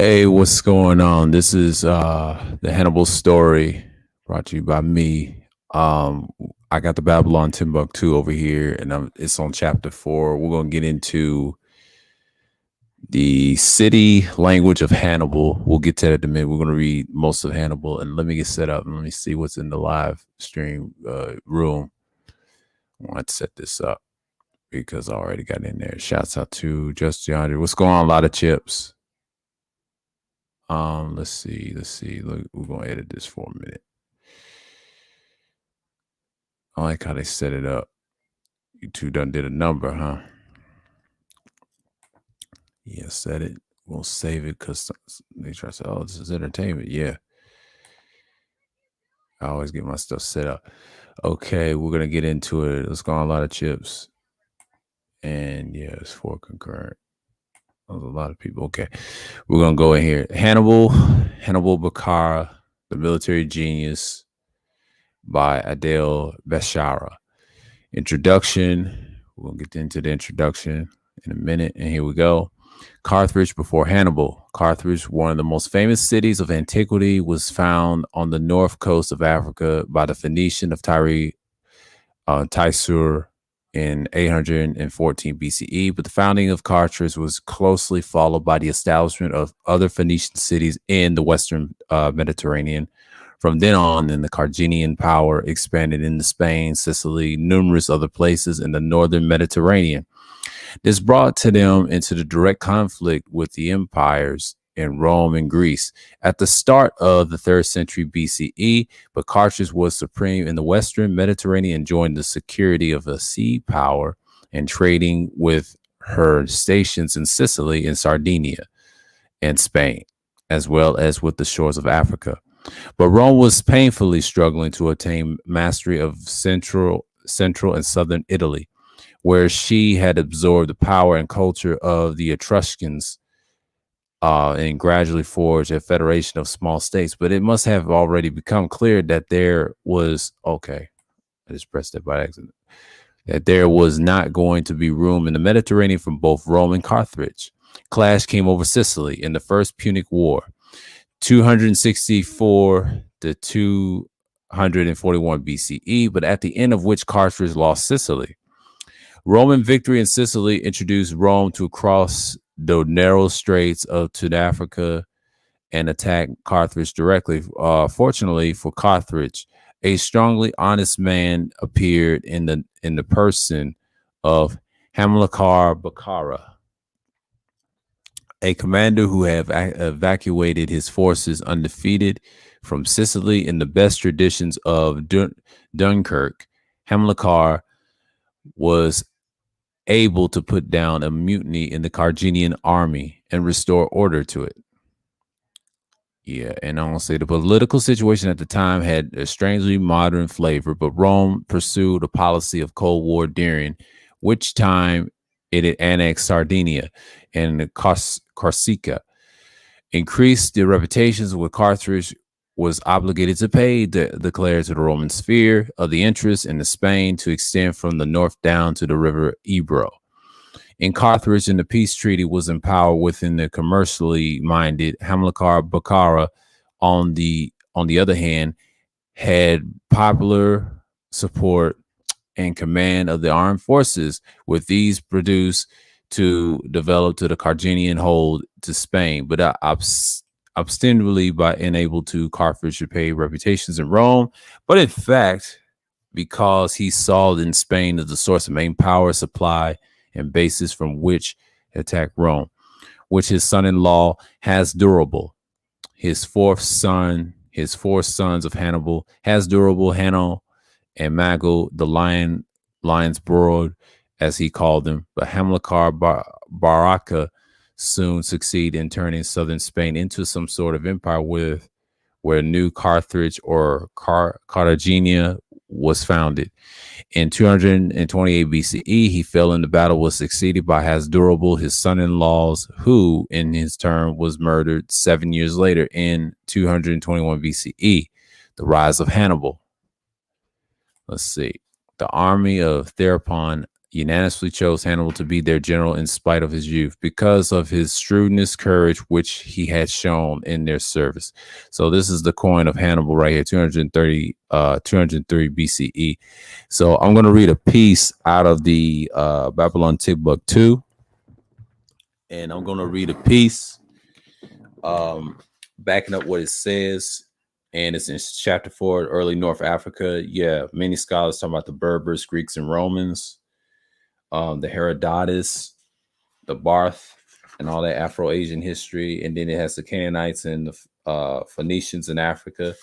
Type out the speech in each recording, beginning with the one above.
Hey, what's going on? This is the Hannibal Story brought to you by me. I got the Babylon Timbuktu over here, and it's on chapter 4. We're going to get into the city language of Hannibal. We'll get to that in a minute. We're going to read most of Hannibal, and let me get set up and let me see what's in the live stream room. I want to set this up because I already got in there. Shouts out to Just DeAndre. What's going on? A lot of chips. Let's see. Look, we're gonna edit this for a minute. I like how they set it up. You two done did a number, huh? Yeah, set it. We'll save it because they try to say, "Oh, this is entertainment." Yeah, I always get my stuff set up. Okay, we're gonna get into it. Let's go on a lot of chips, and yeah, it's 4 concurrent. There's a lot of people. Okay, we're gonna go in here. Hannibal Bakara, the military genius, by Adele Beshara. Introduction. We'll get into the introduction in a minute. And here we go. Carthage before Hannibal. Carthage, one of the most famous cities of antiquity, was found on the north coast of Africa by the Phoenician of Tysur in 814 BCE. But the founding of Carthage was closely followed by the establishment of other Phoenician cities in the Western Mediterranean. From then on, then the Carthaginian power expanded into Spain, Sicily, numerous other places in the northern Mediterranean. This brought to them into the direct conflict with the empires in Rome and Greece. At the start of the 3rd century BCE, but Carthage was supreme in the Western Mediterranean, enjoying the security of a sea power and trading with her stations in Sicily and Sardinia and Spain, as well as with the shores of Africa. But Rome was painfully struggling to attain mastery of central and southern Italy, where she had absorbed the power and culture of the Etruscans and gradually forged a federation of small states. But it must have already become clear that there was, okay, I just pressed it by accident, that there was not going to be room in the Mediterranean for both Rome and Carthage. Clash came over Sicily in the First Punic War. 264 to 241 BCE, but at the end of which Carthage lost Sicily. Roman victory in Sicily introduced Rome to cross the narrow straits to Africa and attack Carthage directly. Fortunately for Carthage, a strongly honest man appeared in the person of Hamilcar Bakara, a commander who had evacuated his forces undefeated from Sicily in the best traditions of Dunkirk. Hamilcar was able to put down a mutiny in the Carthaginian army and restore order to it. Yeah, and honestly, the political situation at the time had a strangely modern flavor, but Rome pursued a policy of Cold War during which time it had annexed Sardinia and Corsica, increased the reputations with Carthage was obligated to pay, declared to the Roman sphere of the interest in the Spain to extend from the north down to the river Ebro. In Carthage, and the peace treaty was in power within the commercially minded. Hamilcar Bakara, on the other hand, had popular support and command of the armed forces, with these produced to develop to the Carthaginian hold to Spain, but ostensibly by unable to Carthage to pay reputations in Rome, but in fact, because he saw in Spain as the source of main power supply and basis from which attack Rome, which his son-in-law Hasdrubal, his four sons of Hannibal, Hasdrubal, Hanno, and Mago, the lion's brood, as he called them. But Hamilcar Baraka soon succeed in turning southern Spain into some sort of empire where New Carthage or Cartagena was founded. In 228 BCE, he fell in the battle, was succeeded by Hasdrubal, his son-in-laws, who, in his turn, was murdered 7 years later in 221 BCE. The rise of Hannibal. Let's see. The army of Therapon unanimously chose Hannibal to be their general in spite of his youth because of his shrewdness, courage, which he had shown in their service. So this is the coin of Hannibal right here, 203 BCE. So I'm going to read a piece out of the Babylon Timbuktu, and I'm going to read a piece backing up what it says. And it's in chapter 4, early North Africa. Yeah, many scholars talk about the Berbers, Greeks, and Romans, the Herodotus, the Barth, and all that Afro-Asian history. And then it has the Canaanites and the Phoenicians in Africa.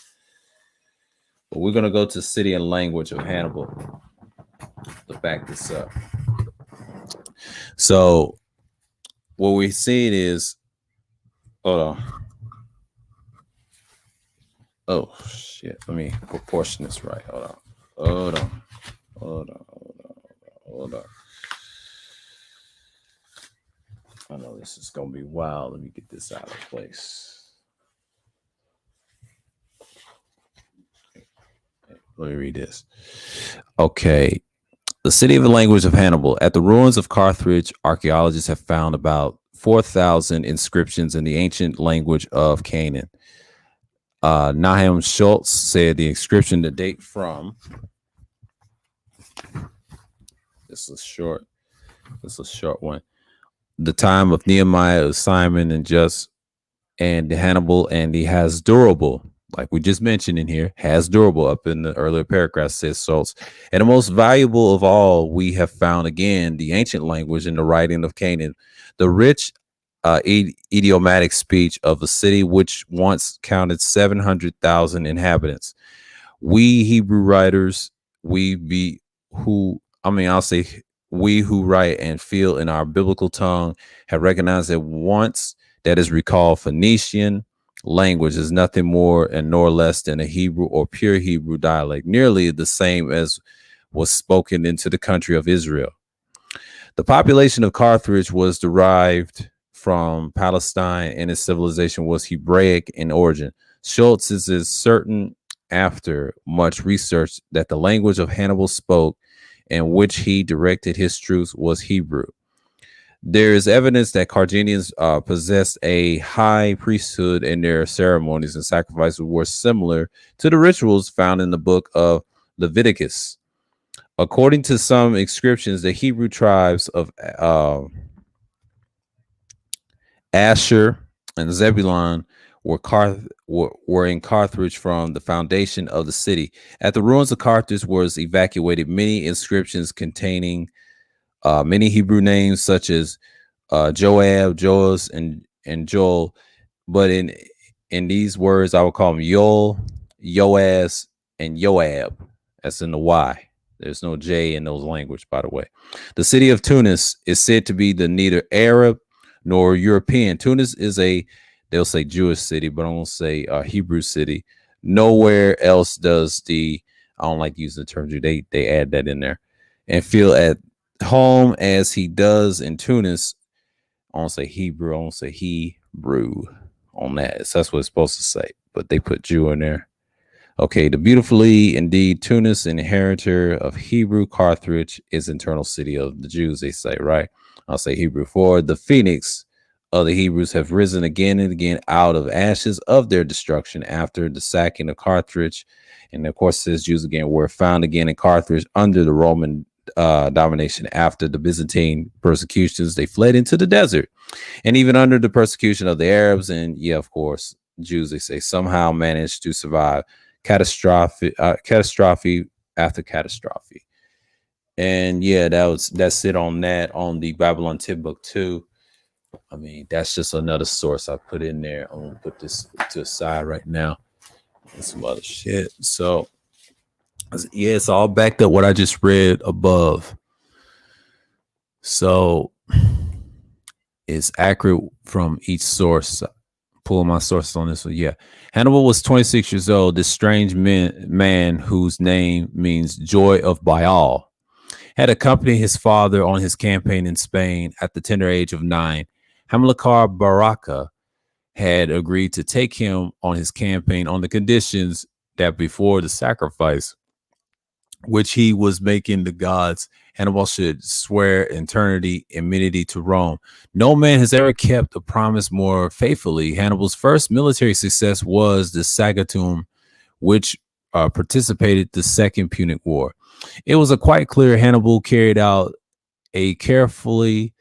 But we're going to go to city and language of Hannibal to back this up. So what we're seeing is, hold on. Oh, shit. Let me proportion this right. Hold on. I know this is going to be wild. Let me get this out of place. Let me read this. Okay. The city of the language of Hannibal. At the ruins of Carthage, archaeologists have found about 4,000 inscriptions in the ancient language of Canaan. Nahum Schultz said the inscription to date from, this is short one, the time of Nehemiah, of Simon, and Just, and the Hannibal, and he has durable, like we just mentioned in here, has durable up in the earlier paragraph, says Schultz. And the most valuable of all, we have found again the ancient language in the writing of Canaan, the rich idiomatic speech of a city which once counted 700,000 inhabitants. We Hebrew writers, I'll say we who write and feel in our biblical tongue have recognized that once that is recalled Phoenician language is nothing more and nor less than a Hebrew or pure Hebrew dialect, nearly the same as was spoken into the country of Israel. The population of Carthage was derived from Palestine, and its civilization was Hebraic in origin. Schultz is certain, after much research, that the language of Hannibal spoke and which he directed his troops was Hebrew. There is evidence that Carthaginians possessed a high priesthood, and their ceremonies and sacrifices were similar to the rituals found in the book of Leviticus. According to some inscriptions, the Hebrew tribes of Asher and Zebulun were in Carthage from the foundation of the city. At the ruins of Carthage was evacuated many inscriptions containing many Hebrew names such as Joab, Joas, and Joel. But in these words, I would call them Yoel, Yoaz, and Joab. That's in the Y. There's no J in those language, by the way. The city of Tunis is said to be neither Arab nor European. Tunis is they'll say Jewish city, but I won't say Hebrew city. Nowhere else does I don't like using the term Jew. They add that in there and feel at home as he does in Tunis. I don't say Hebrew. I don't say Hebrew on that. So that's what it's supposed to say, but they put Jew in there. Okay, the beautifully indeed Tunis, inheritor of Hebrew, Carthage is internal city of the Jews, they say, right? I'll say Hebrew. For the phoenix of the Hebrews have risen again and again out of ashes of their destruction after the sacking of Carthage. And of course, says Jews again were found again in Carthage under the Roman domination after the Byzantine persecutions. They fled into the desert, and even under the persecution of the Arabs and, yeah, of course, Jews, they say, somehow managed to survive catastrophe after catastrophe. And yeah, that's it on that, on the Babylon Timbuktu. I mean, that's just another source I put in there. I'm gonna put this to the side right now and some other shit. So yeah, it's all backed up what I just read above. So it's accurate from each source. Pull my sources on this one. Yeah. Hannibal was 26 years old. This strange man whose name means joy of Baal had accompanied his father on his campaign in Spain at the tender age of 9. Hamilcar Baraka had agreed to take him on his campaign on the conditions that before the sacrifice, which he was making the gods. Hannibal should swear eternity immunity to Rome. No man has ever kept a promise more faithfully. Hannibal's first military success was the Sagatum, which participated the Second Punic War. It was a quite clear Hannibal carried out a carefully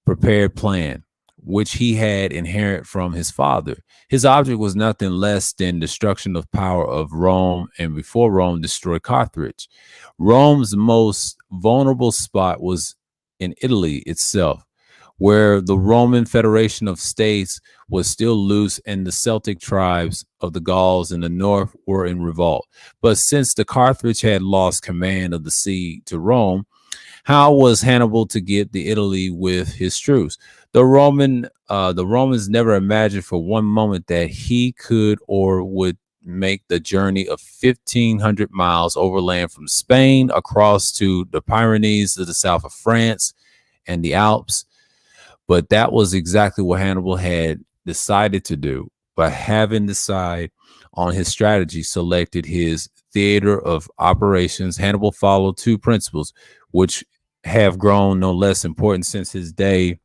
prepared plan, which he had inherited from his father. His object was nothing less than destruction of power of Rome, and before Rome destroyed Carthage. Rome's most vulnerable spot was in Italy itself, where the Roman Federation of States was still loose and the Celtic tribes of the Gauls in the north were in revolt. But since the Carthage had lost command of the sea to Rome, how was Hannibal to get the Italy with his troops? The Romans never imagined for one moment that he could or would make the journey of 1,500 miles overland from Spain across to the Pyrenees to the south of France and the Alps. But that was exactly what Hannibal had decided to do. But having decided on his strategy, selected his theater of operations. Hannibal followed two principles, which have grown no less important since his day.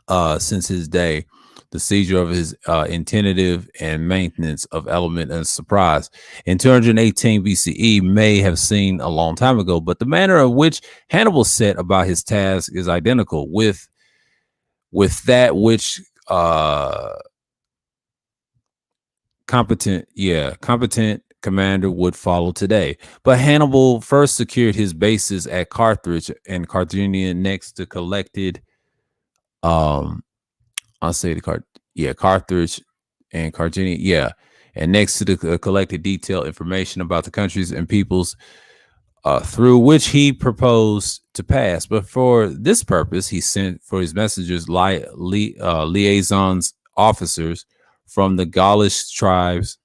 The seizure of his intentive and maintenance of element and surprise. In 218 BCE may have seemed a long time ago, but the manner in which Hannibal set about his task is identical with that which competent commander would follow today. But Hannibal first secured his bases at Carthage and Carthaginian next to collected um I'll say the Carthage and Carthaginian, and next to the collected detailed information about the countries and peoples through which he proposed to pass. But for this purpose, he sent for his messengers liaisons officers from the Gaulish tribes,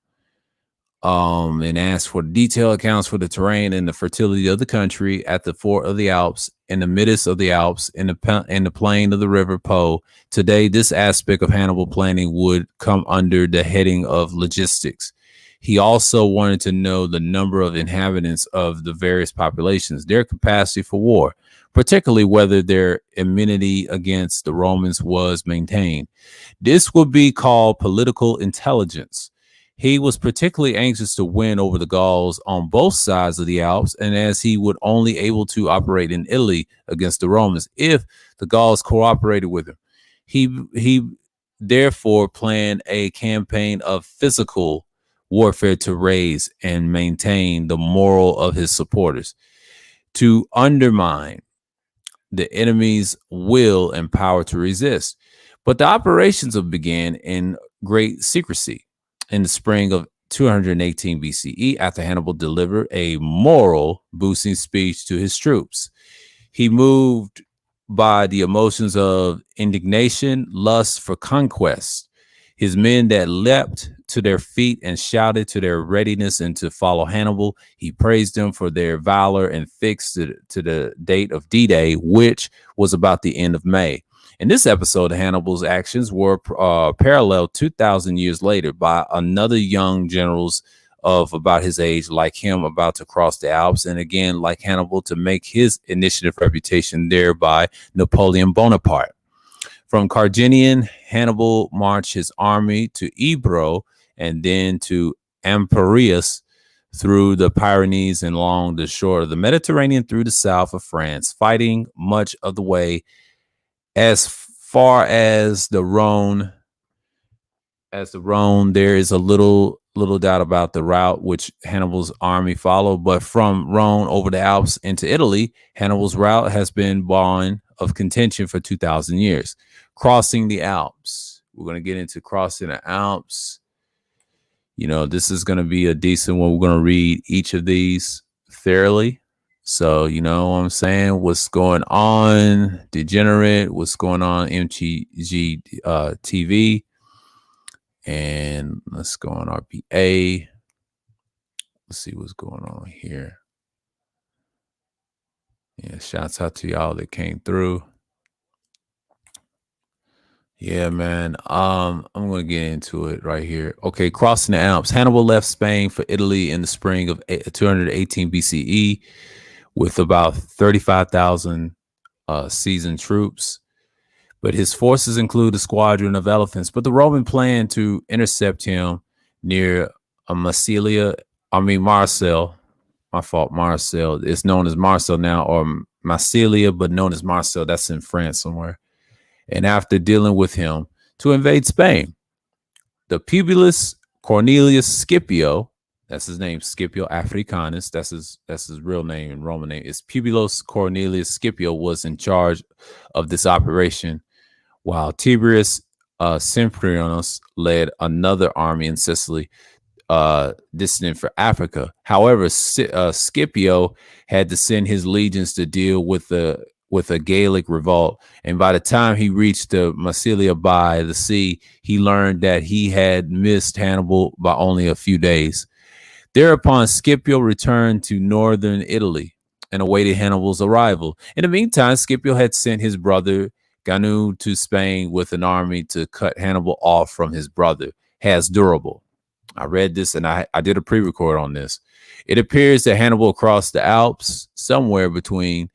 and asked for detailed accounts for the terrain and the fertility of the country at the fort of the Alps, in the midst of the Alps, in the plain of the river Po. Today, this aspect of Hannibal planning would come under the heading of logistics. He also wanted to know the number of inhabitants of the various populations, their capacity for war, particularly whether their immunity against the Romans was maintained. This would be called political intelligence. He was particularly anxious to win over the Gauls on both sides of the Alps, and as he would only able to operate in Italy against the Romans if the Gauls cooperated with him. He therefore planned a campaign of physical warfare to raise and maintain the moral of his supporters, to undermine the enemy's will and power to resist. But the operations began in great secrecy. In the spring of 218 BCE, after Hannibal delivered a moral boosting speech to his troops, he moved by the emotions of indignation, lust for conquest. His men that leapt to their feet and shouted to their readiness and to follow Hannibal. He praised them for their valor and fixed to the date of D-Day, which was about the end of May. In this episode, Hannibal's actions were paralleled 2,000 years later by another young generals of about his age, like him, about to cross the Alps, and again, like Hannibal, to make his initiative reputation there by Napoleon Bonaparte. From Carthaginian, Hannibal marched his army to Ebro and then to Ampurias through the Pyrenees and along the shore of the Mediterranean through the south of France, fighting much of the way as far as the Rhone. There is a little doubt about the route which Hannibal's army followed, but from Rhone over the Alps into Italy, Hannibal's route has been one of contention for 2,000 years. Crossing the Alps. We're going to get into crossing the Alps. This is going to be a decent one. We're going to read each of these thoroughly. So, you know what I'm saying? What's going on, Degenerate? What's going on, MTG TV? And let's go on RPA. Let's see what's going on here. Yeah, shouts out to y'all that came through. Yeah, man. I'm gonna get into it right here. Okay, crossing the Alps. Hannibal left Spain for Italy in the spring of 218 BCE with about 35,000 seasoned troops. But his forces include a squadron of elephants. But the Roman planned to intercept him near Massilia. I mean Marcel. My fault, Marcel. It's known as Marcel now, or Massilia, but known as Marcel. That's in France somewhere. And after dealing with him, to invade Spain. The Publius Cornelius Scipio, that's his name, Scipio Africanus, that's his real name and Roman name, is Publius Cornelius Scipio was in charge of this operation, while Tiberius Sempronius led another army in Sicily, distant for Africa. However, Scipio had to send his legions to deal with a Gaelic revolt, and by the time he reached the Massilia by the sea, he learned that he had missed Hannibal by only a few days. Thereupon, Scipio returned to northern Italy and awaited Hannibal's arrival. In the meantime, Scipio had sent his brother Ganu to Spain with an army to cut Hannibal off from his brother, Hasdrubal. I read this and I did a pre-record on this. It appears that Hannibal crossed the Alps somewhere between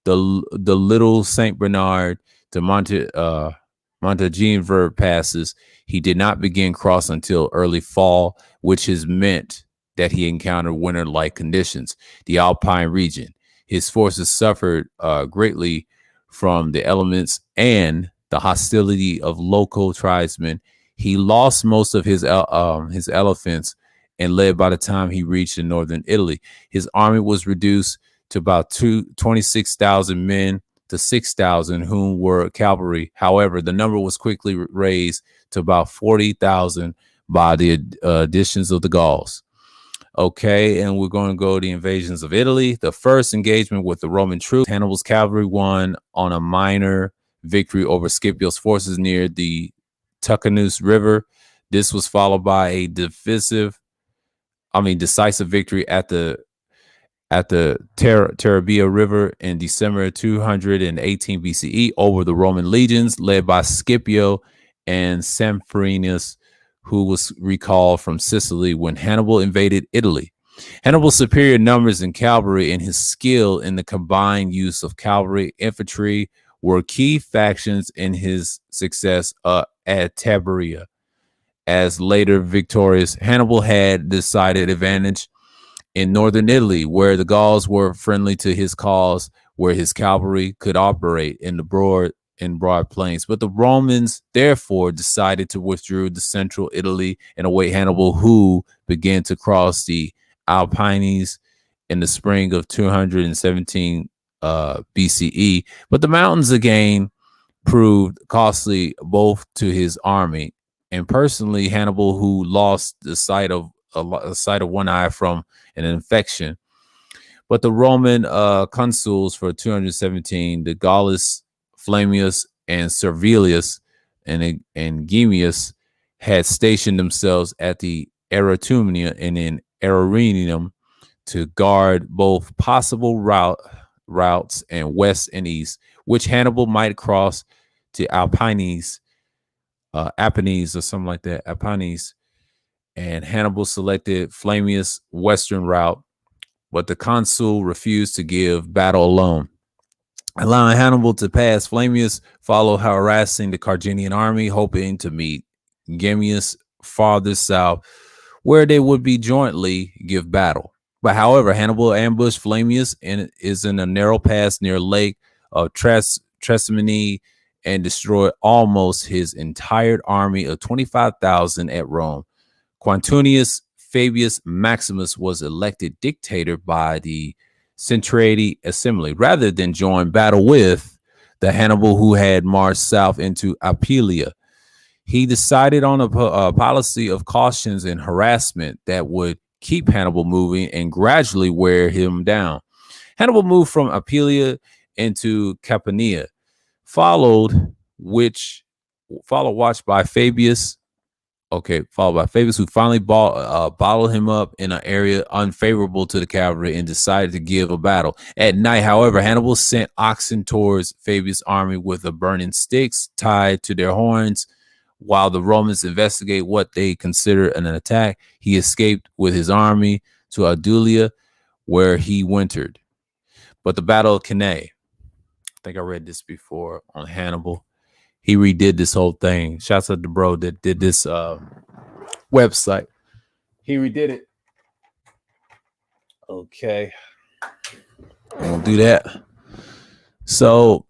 the Little Saint Bernard to Monteginevert passes. He did not begin cross until early fall, which has meant that he encountered winter-like conditions. The Alpine region. His forces suffered greatly from the elements and the hostility of local tribesmen. He lost most of his elephants and led by the time he reached in northern Italy. His army was reduced to about 26,000 men to 6,000, whom were cavalry. However, the number was quickly raised to about 40,000 by the additions of the Gauls. Okay, and we're going to go to the invasions of Italy. The first engagement with the Roman troops, Hannibal's cavalry won on a minor victory over Scipio's forces near the Tucanus River. This was followed by a decisive victory at the Terabia River in December 218 BCE over the Roman legions led by Scipio and Sempronius, who was recalled from Sicily when Hannibal invaded Italy. Hannibal's superior numbers in cavalry and his skill in the combined use of cavalry infantry were key factions in his success at Taberia. As later victorious, Hannibal had decided advantage in northern Italy, where the Gauls were friendly to his cause, where his cavalry could operate in broad plains. But the Romans therefore decided to withdraw to central Italy and await Hannibal, who began to cross the Alpines in the spring of 217 BCE. But the mountains again proved costly both to his army and personally Hannibal, who lost the sight of one eye from an infection. But the Roman consuls for 217, the Gallus, Flamius, and Servilius and Gemius had stationed themselves at the Aerotumnia and in Aerorinum to guard both possible routes and west and east, which Hannibal might cross to Apennines or something like that, Apennines. And Hannibal selected Flamius' western route, but the consul refused to give battle alone. Allowing Hannibal to pass, Flamius followed harassing the Carginian army, hoping to meet Gemmius farther south, where they would be jointly give battle. But however, Hannibal ambushed Flamius and is in a narrow pass near Lake of Trasimene and destroyed almost his entire army of 25,000 at Rome. Quintunius Fabius Maximus was elected dictator by the Centrati Assembly rather than join battle with the Hannibal who had marched south into Apulia. He decided on a policy of cautions and harassment that would keep Hannibal moving and gradually wear him down. Hannibal moved from Apulia into Campania, followed watch by Fabius Okay, followed by Fabius, who finally bottled him up in an area unfavorable to the cavalry and decided to give a battle. At night, however, Hannibal sent oxen towards Fabius' army with a burning sticks tied to their horns. While the Romans investigate what they consider an attack, he escaped with his army to Adulia, where he wintered. But the Battle of Cannae, I think I read this before on Hannibal. He redid this whole thing. Shouts out to bro that did this website. He redid it. Okay. I won't do that. So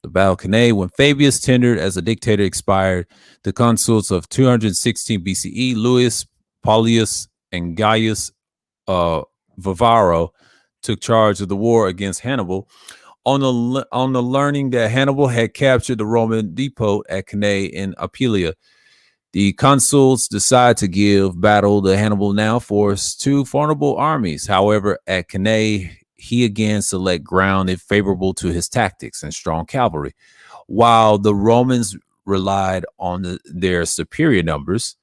the Battle of Cannae, when Fabius tendered as a dictator expired, the consuls of 216 BCE, Louis, Paulius, and Gaius Vivaro took charge of the war against Hannibal. On the learning that Hannibal had captured the Roman depot at Cannae in Apulia, the consuls decided to give battle to Hannibal now forced two formidable armies. However, at Cannae, he again select ground favorable to his tactics and strong cavalry, while the Romans relied on their superior numbers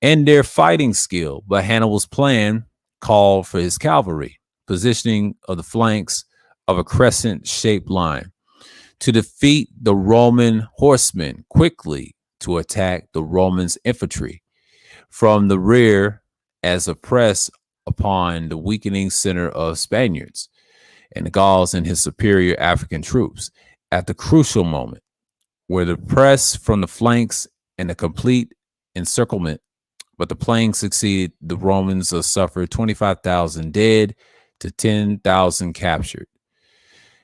and their fighting skill. But Hannibal's plan called for his cavalry, positioning of the flanks of a crescent-shaped line to defeat the Roman horsemen quickly, to attack the Romans' infantry from the rear as a press upon the weakening center of Spaniards and the Gauls and his superior African troops at the crucial moment where the press from the flanks and the complete encirclement. But the plan succeeded. The Romans suffered 25,000 dead to 10,000 captured.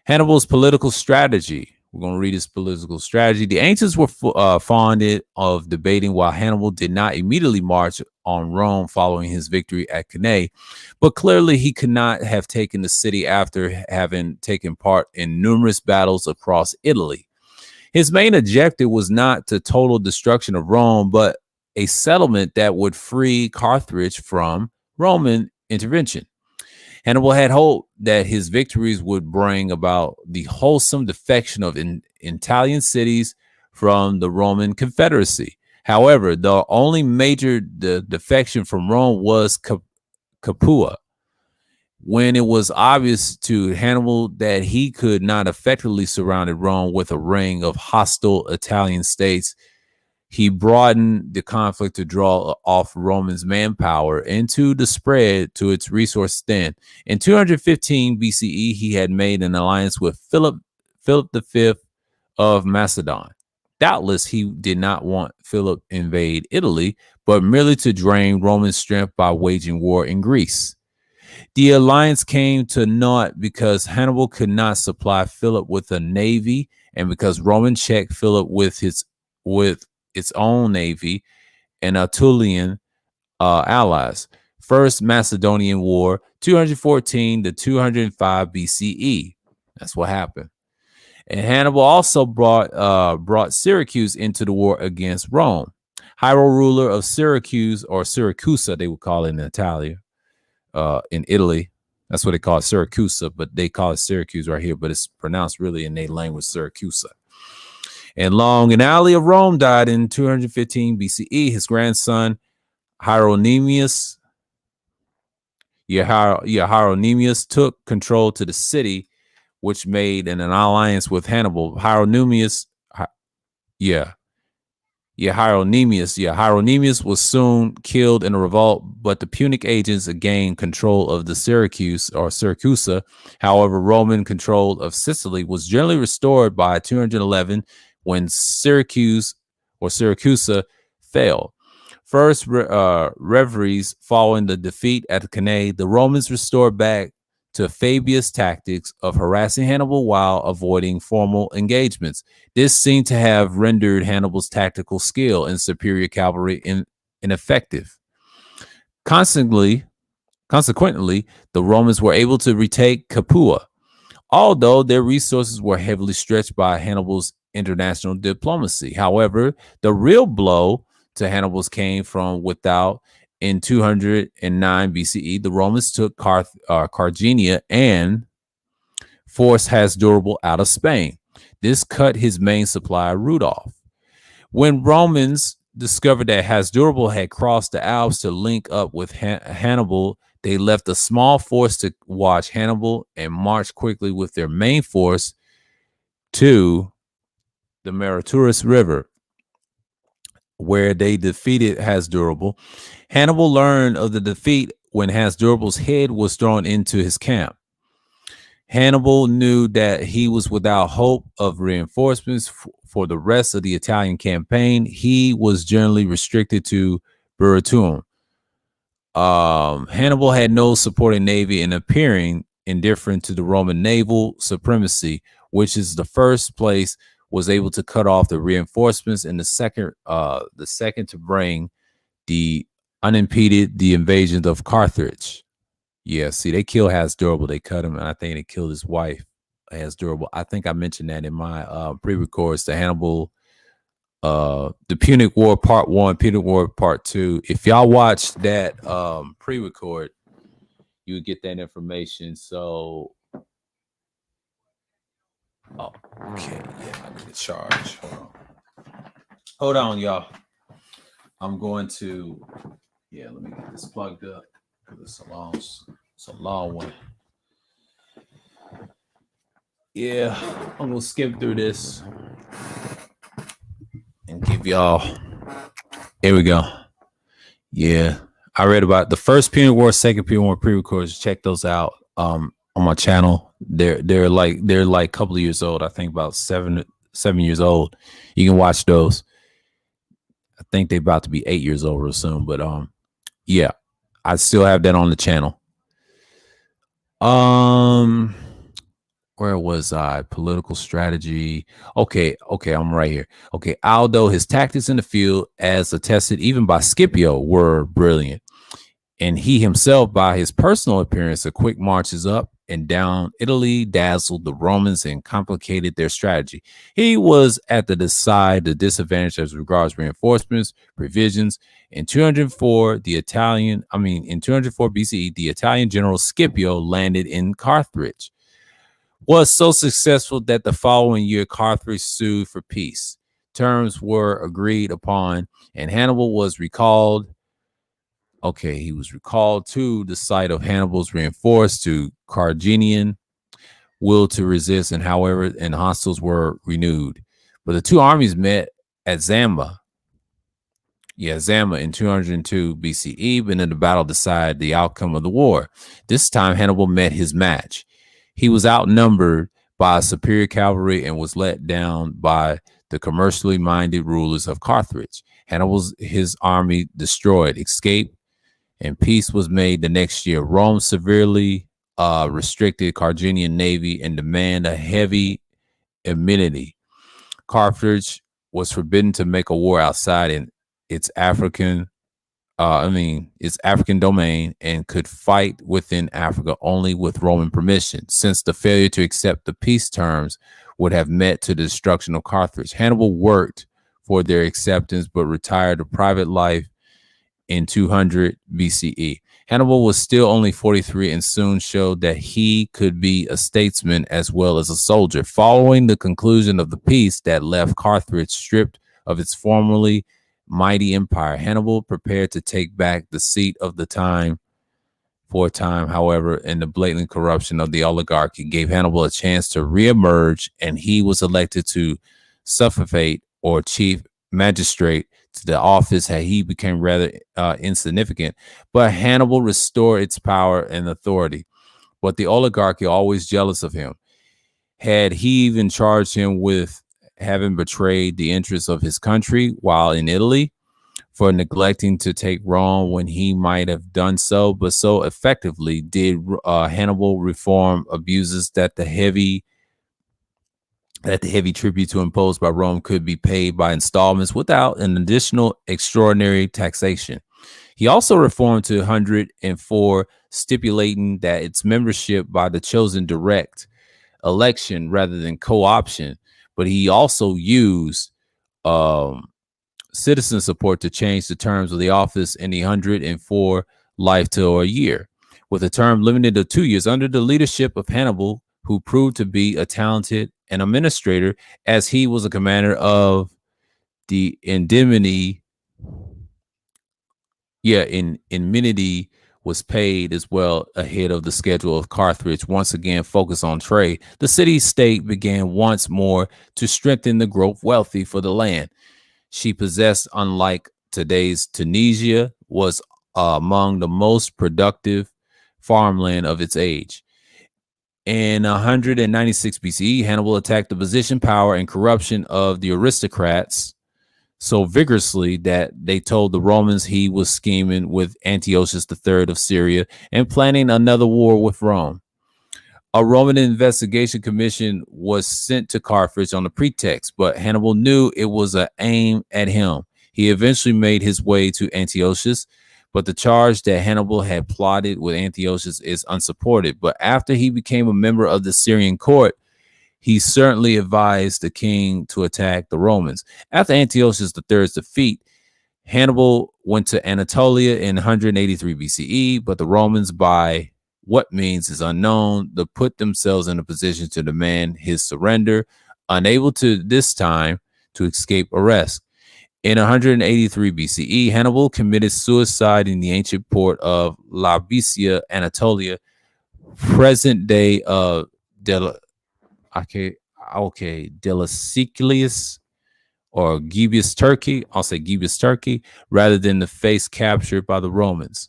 Hannibal's political strategy. We're going to read his political strategy. The ancients were fond of debating why Hannibal did not immediately march on Rome following his victory at Cannae, but clearly he could not have taken the city after having taken part in numerous battles across Italy. His main objective was not the total destruction of Rome, but a settlement that would free Carthage from Roman intervention. Hannibal had hoped that his victories would bring about the wholesome defection of Italian cities from the Roman Confederacy. However, the only major defection from Rome was Capua. When it was obvious to Hannibal that he could not effectively surround Rome with a ring of hostile Italian states, he broadened the conflict to draw off Romans' manpower into the spread to its resource then. In 215 BCE, he had made an alliance with Philip V of Macedon. Doubtless, he did not want Philip invade Italy, but merely to drain Roman strength by waging war in Greece. The alliance came to naught because Hannibal could not supply Philip with a navy, and because Roman checked Philip with its own navy and Aetolian allies. First Macedonian War, 214 to 205 BCE. That's what happened. And Hannibal also brought Syracuse into the war against Rome. Hannibal, ruler of Syracuse, or Syracusa, they would call it in Italy, in Italy. That's what they call it, Syracusa, but they call it Syracuse right here, but it's pronounced really in their language, Syracusa. And Long and Ali of Rome died in 215 BCE. His grandson, Hieronymus took control to the city, which made an alliance with Hannibal. Hieronymus was soon killed in a revolt, but the Punic agents gained control of the Syracuse or Syracusa. However, Roman control of Sicily was generally restored by 211 when Syracuse or Syracusa fell. First reveries following the defeat at Cannae, the Romans restored back to Fabius' tactics of harassing Hannibal while avoiding formal engagements. This seemed to have rendered Hannibal's tactical skill and superior cavalry ineffective. Consequently, the Romans were able to retake Capua, although their resources were heavily stretched by Hannibal's international diplomacy. However, the real blow to Hannibal's came from without. In 209 BCE, the Romans took Carthagena and forced Hasdrubal out of Spain. This cut his main supplier route off. When Romans discovered that Hasdrubal had crossed the Alps to link up with Hannibal, they left a small force to watch Hannibal and marched quickly with their main force to the Meriturus River, where they defeated Hasdrubal. Hannibal learned of the defeat when Hasdrubal's head was thrown into his camp. Hannibal knew that he was without hope of reinforcements for the rest of the Italian campaign. He was generally restricted to Burratuum. Hannibal had no supporting navy and appearing indifferent to the Roman naval supremacy, which is the first place was able to cut off the reinforcements, and the second to bring the unimpeded the invasion of Carthage. Yeah, see, they killed Hasdrubal. They cut him, and I think they killed his wife, Hasdrubal. I think I mentioned that in my pre-records. The Hannibal, the Punic War Part 1, Punic War Part 2. If y'all watch that pre-record, you would get that information. So, oh, okay, yeah, I need to charge. Hold on, y'all. I'm going to, yeah, let me get this plugged up because it's a long one. Yeah, I'm gonna skip through this and give y'all. Here we go. Yeah, I read about the first Punic War, second Punic War pre-records. Check those out on my channel. They're like a couple of years old. I think about seven years old. You can watch those. I think they're about to be 8 years old real soon. But yeah, I still have that on the channel. Where was I? Political strategy. Okay, I'm right here. Okay, although his tactics in the field, as attested even by Scipio, were brilliant, and he himself, by his personal appearance, of quick marches up and down Italy, dazzled the Romans and complicated their strategy. He was at the disadvantage as regards reinforcements, provisions. In 204 BCE, the Italian general Scipio landed in Carthage. Was so successful that the following year Carthage sued for peace. Terms were agreed upon, and Hannibal was recalled. Okay, he was recalled to the site of Hannibal's reinforced to Carthaginian will to resist, and hostiles were renewed. But the two armies met at Zama. Yeah, Zama in 202 BCE, but in the battle decided the outcome of the war. This time Hannibal met his match. He was outnumbered by superior cavalry and was let down by the commercially minded rulers of Carthage. His army destroyed, escaped, and peace was made the next year. Rome severely restricted Carthaginian navy and demanded a heavy immunity. Carthage was forbidden to make a war outside in its African domain, and could fight within Africa only with Roman permission, since the failure to accept the peace terms would have met to the destruction of Carthage. Hannibal worked for their acceptance, but retired to private life in 200 BCE. Hannibal was still only 43 and soon showed that he could be a statesman as well as a soldier. Following the conclusion of the peace that left Carthage stripped of its formerly mighty empire, Hannibal prepared to take back the seat of the time. For a time, however, and the blatant corruption of the oligarchy gave Hannibal a chance to reemerge, and he was elected to suffragate or chief magistrate to the office. He became rather insignificant, but Hannibal restored its power and authority. But the oligarchy, always jealous of him, had he even charged him with having betrayed the interests of his country while in Italy, for neglecting to take Rome when he might have done so. But so effectively did Hannibal reform abuses that the heavy tribute to imposed by Rome could be paid by installments without an additional extraordinary taxation. He also reformed to 104, stipulating that its membership by the chosen direct election rather than co-option. But he also used citizen support to change the terms of the office in the 104 life to a year, with a term limited to 2 years under the leadership of Hannibal, who proved to be a talented administrator, as he was a commander of the indemnity Yeah, in Minity was paid as well ahead of the schedule of Carthage once again focused on trade. The city state began once more to strengthen the growth wealthy for the land she possessed, unlike today's Tunisia, was among the most productive farmland of its age. In 196 BCE, Hannibal attacked the position, power, and corruption of the aristocrats so vigorously that they told the Romans he was scheming with Antiochus III of Syria and planning another war with Rome. A Roman investigation commission was sent to Carthage on the pretext, but Hannibal knew it was an aim at him. He eventually made his way to Antiochus, but the charge that Hannibal had plotted with Antiochus is unsupported. But after he became a member of the Syrian court, he certainly advised the king to attack the Romans. After Antiochus III's defeat, Hannibal went to Anatolia in 183 BCE, but the Romans, by what means is unknown, they put themselves in a position to demand his surrender, unable to this time to escape arrest. In 183 BCE, Hannibal committed suicide in the ancient port of Labicia, Anatolia, present day of okay, Delaciclius or Gibeus, Turkey. I'll say Gibeus, Turkey, rather than the face captured by the Romans.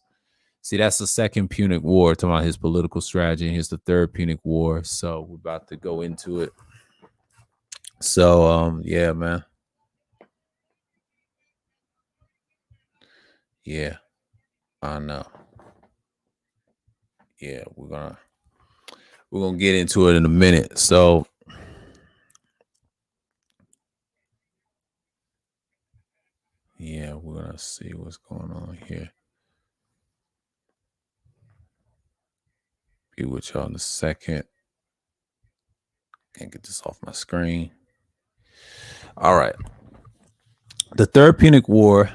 See, that's the second Punic War, talking about his political strategy. And here's the third Punic War. So we're about to go into it. So, yeah, man. Yeah, I know. Yeah, we're gonna get into it in a minute. So, yeah, we're gonna see what's going on here. Be with y'all in a second. Can't get this off my screen. All right. The Third Punic War,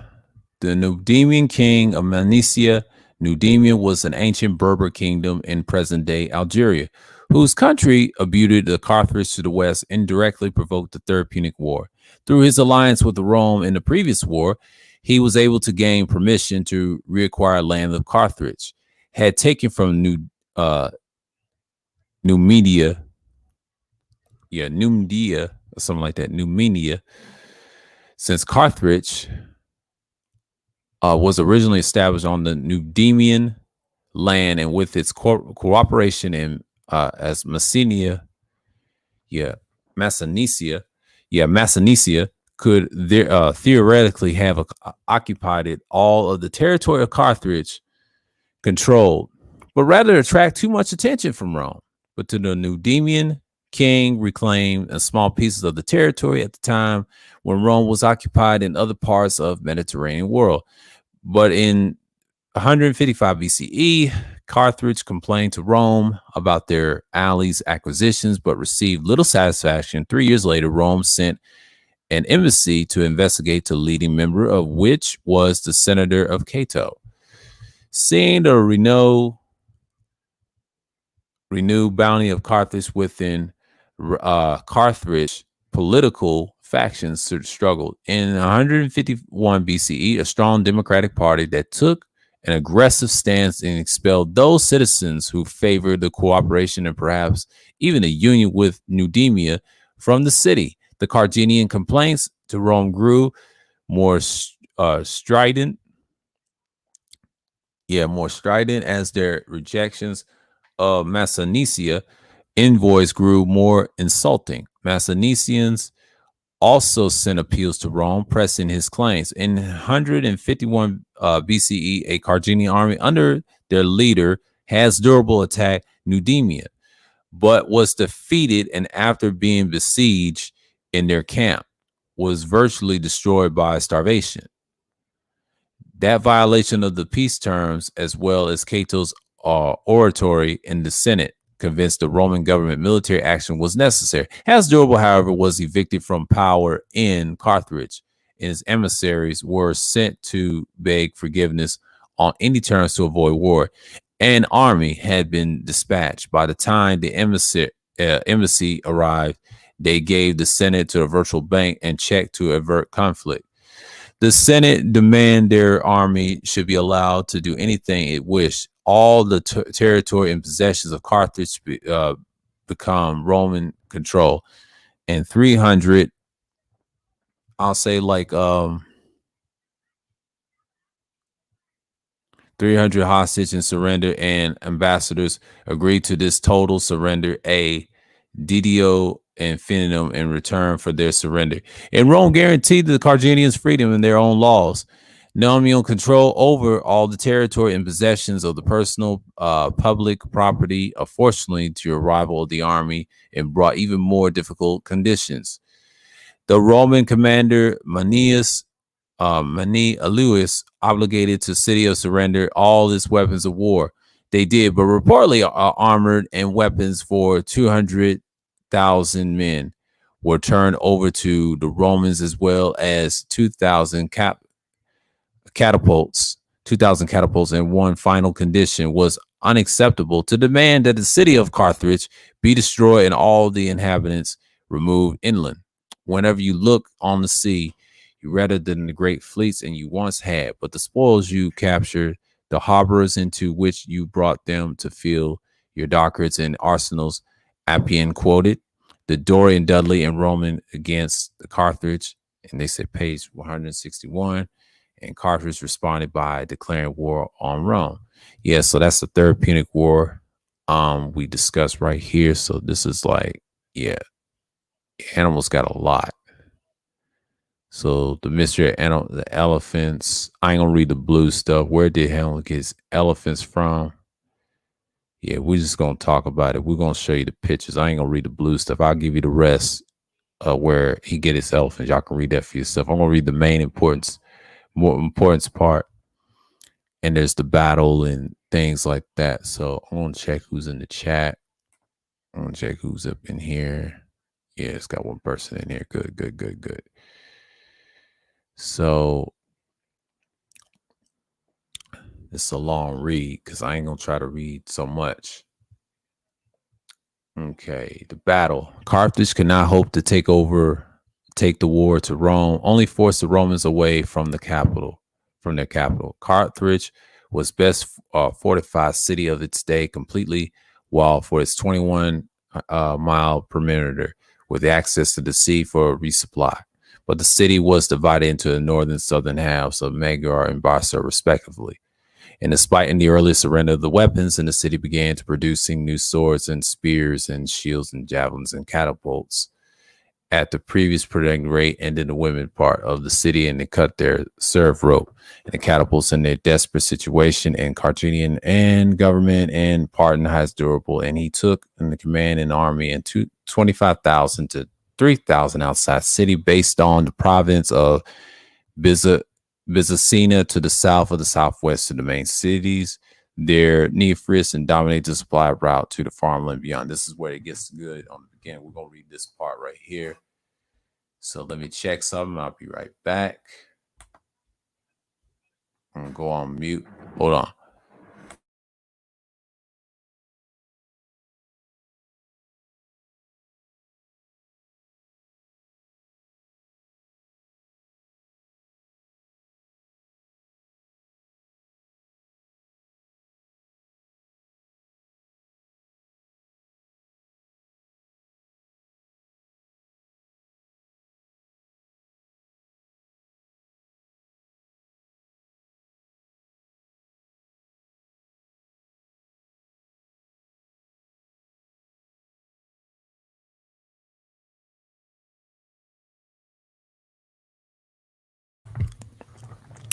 the Numidian king of Manicia. Nudemia was an ancient Berber kingdom in present-day Algeria, whose country, abutted the Carthage to the west, indirectly provoked the Third Punic War. Through his alliance with Rome in the previous war, he was able to gain permission to reacquire land of Carthage, had taken from Numidia, Numidia, or something like that, Numidia, since Carthage was originally established on the Nudemian land, and with its cooperation in as Messenia, Massanesia, Massanesia could theoretically have occupied it, all of the territory of Carthage controlled, but rather attract too much attention from Rome. But to the Nudemian king reclaimed a small pieces of the territory at the time when Rome was occupied in other parts of Mediterranean world. But in 155 BCE, Carthage complained to Rome about their allies' acquisitions, but received little satisfaction. 3 years later, Rome sent an embassy to investigate the leading member of which was the senator of Cato. Seeing the renewed bounty of Carthage within Carthage, political factions struggled. In 151 BCE, a strong democratic party that took an aggressive stance and expelled those citizens who favored the cooperation and perhaps even a union with Nudemia from the city. The Carthaginian complaints to Rome grew more strident. More strident as their rejections of Massanesia envoys grew more insulting. Massanesians also sent appeals to Rome, pressing his claims. In 151 BCE, a Carthaginian army under their leader Hasdrubal attacked Nudemia, but was defeated, and after being besieged in their camp, was virtually destroyed by starvation. That violation of the peace terms, as well as Cato's oratory in the Senate, convinced the Roman government military action was necessary. Hasdrubal, however, was evicted from power in Carthage, and his emissaries were sent to beg forgiveness on any terms to avoid war. An army had been dispatched. By the time the embassy arrived, they gave the Senate to a virtual bank and checked to avert conflict. The Senate demand their army should be allowed to do anything it wished. All the territory and possessions of Carthage become Roman control. And 300, I'll say like 300 hostage and surrender, and ambassadors agreed to this total surrender, a Didio infinitum, in return for their surrender. And Rome guaranteed the Carthaginians freedom in their own laws. Nominal control over all the territory and possessions of the personal public property, unfortunately, to arrival of the army, and brought even more difficult conditions. The Roman commander Mani Lewis obligated to city of surrender all its weapons of war. They did, but reportedly armored and weapons for 200,000 men were turned over to the Romans, as well as 2,000 catapults, and one final condition was unacceptable: to demand that the city of Carthage be destroyed and all the inhabitants removed inland. Whenever you look on the sea, you rather than the great fleets and you once had, but the spoils you captured, the harbors into which you brought them to fill your dockyards and arsenals. Appian quoted the Dorian, Dudley, and Roman against the Carthage, and they said page 161. And Carthage responded by declaring war on Rome. Yeah, so that's the third Punic War we discussed right here. So this is like, yeah, animals got a lot. So the mystery of the elephants. I ain't gonna read the blue stuff. Where did Hannibal get his elephants from? Yeah, we're just gonna talk about it. We're gonna show you the pictures. I ain't gonna read the blue stuff. I'll give you the rest where he get his elephants. Y'all can read that for yourself. I'm gonna read the main more importance part. And there's the battle and things like that. So I'm gonna check who's in the chat. I'm gonna check who's up in here. Yeah, it's got one person in here. Good, good, good, good. So it's a long read because I ain't gonna try to read so much. Okay, the battle. Carthage could not hope to take the war to Rome, only force the Romans away from their capital. Carthage was best fortified city of its day, completely walled for its 21-mile perimeter, with access to the sea for resupply. But the city was divided into the northern and southern halves of Magyar and Barca, respectively. And despite in the early surrender of the weapons, and the city began to producing new swords and spears and shields and javelins and catapults at the previous production rate, and in the women part of the city, and they cut their serve rope and the catapults in their desperate situation, and Carthaginian and government and pardon has durable, and he took in the command an army and 25,000 to 3,000 outside city, based on the province of Byzacena to the south of the southwest to the main cities. Their Neophris and dominate the supply route to the farmland beyond. This is where it gets good on the beginning. We're gonna read this part right here. So let me check something. I'll be right back. I'm gonna go on mute. Hold on.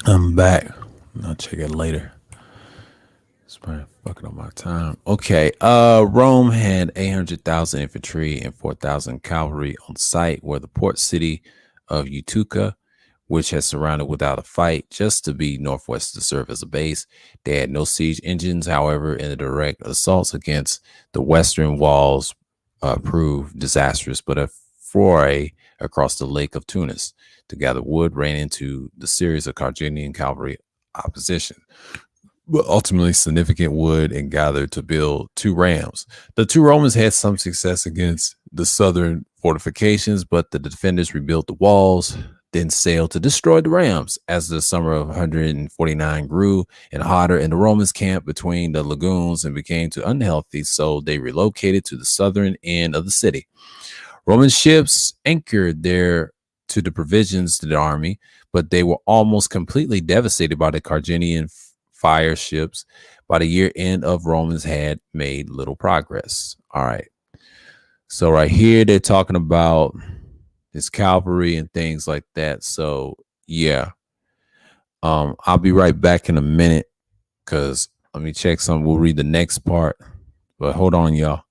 I'm back. I'll check it later. It's probably fucking up my time. Okay. Rome had 800,000 infantry and 4,000 cavalry on site, where the port city of Utica, which had surrounded without a fight, just to be northwest to serve as a base. They had no siege engines, however, and the direct assaults against the western walls proved disastrous. But a foray across the Lake of Tunis to gather wood ran into the series of Carthaginian cavalry opposition, but ultimately significant wood and gathered to build two rams. The two Romans had some success against the southern fortifications, but the defenders rebuilt the walls. then sailed to destroy the rams. As the summer of 149 grew and hotter, and the Romans camped between the lagoons and became too unhealthy, so they relocated to the southern end of the city. Roman ships anchored there to the provisions to the army, but they were almost completely devastated by the Carthaginian fire ships. By the year end of Romans had made little progress. All right. So right here they're talking about his cavalry and things like that. So yeah. I'll be right back in a minute because let me check some. We'll read the next part. But hold on, y'all.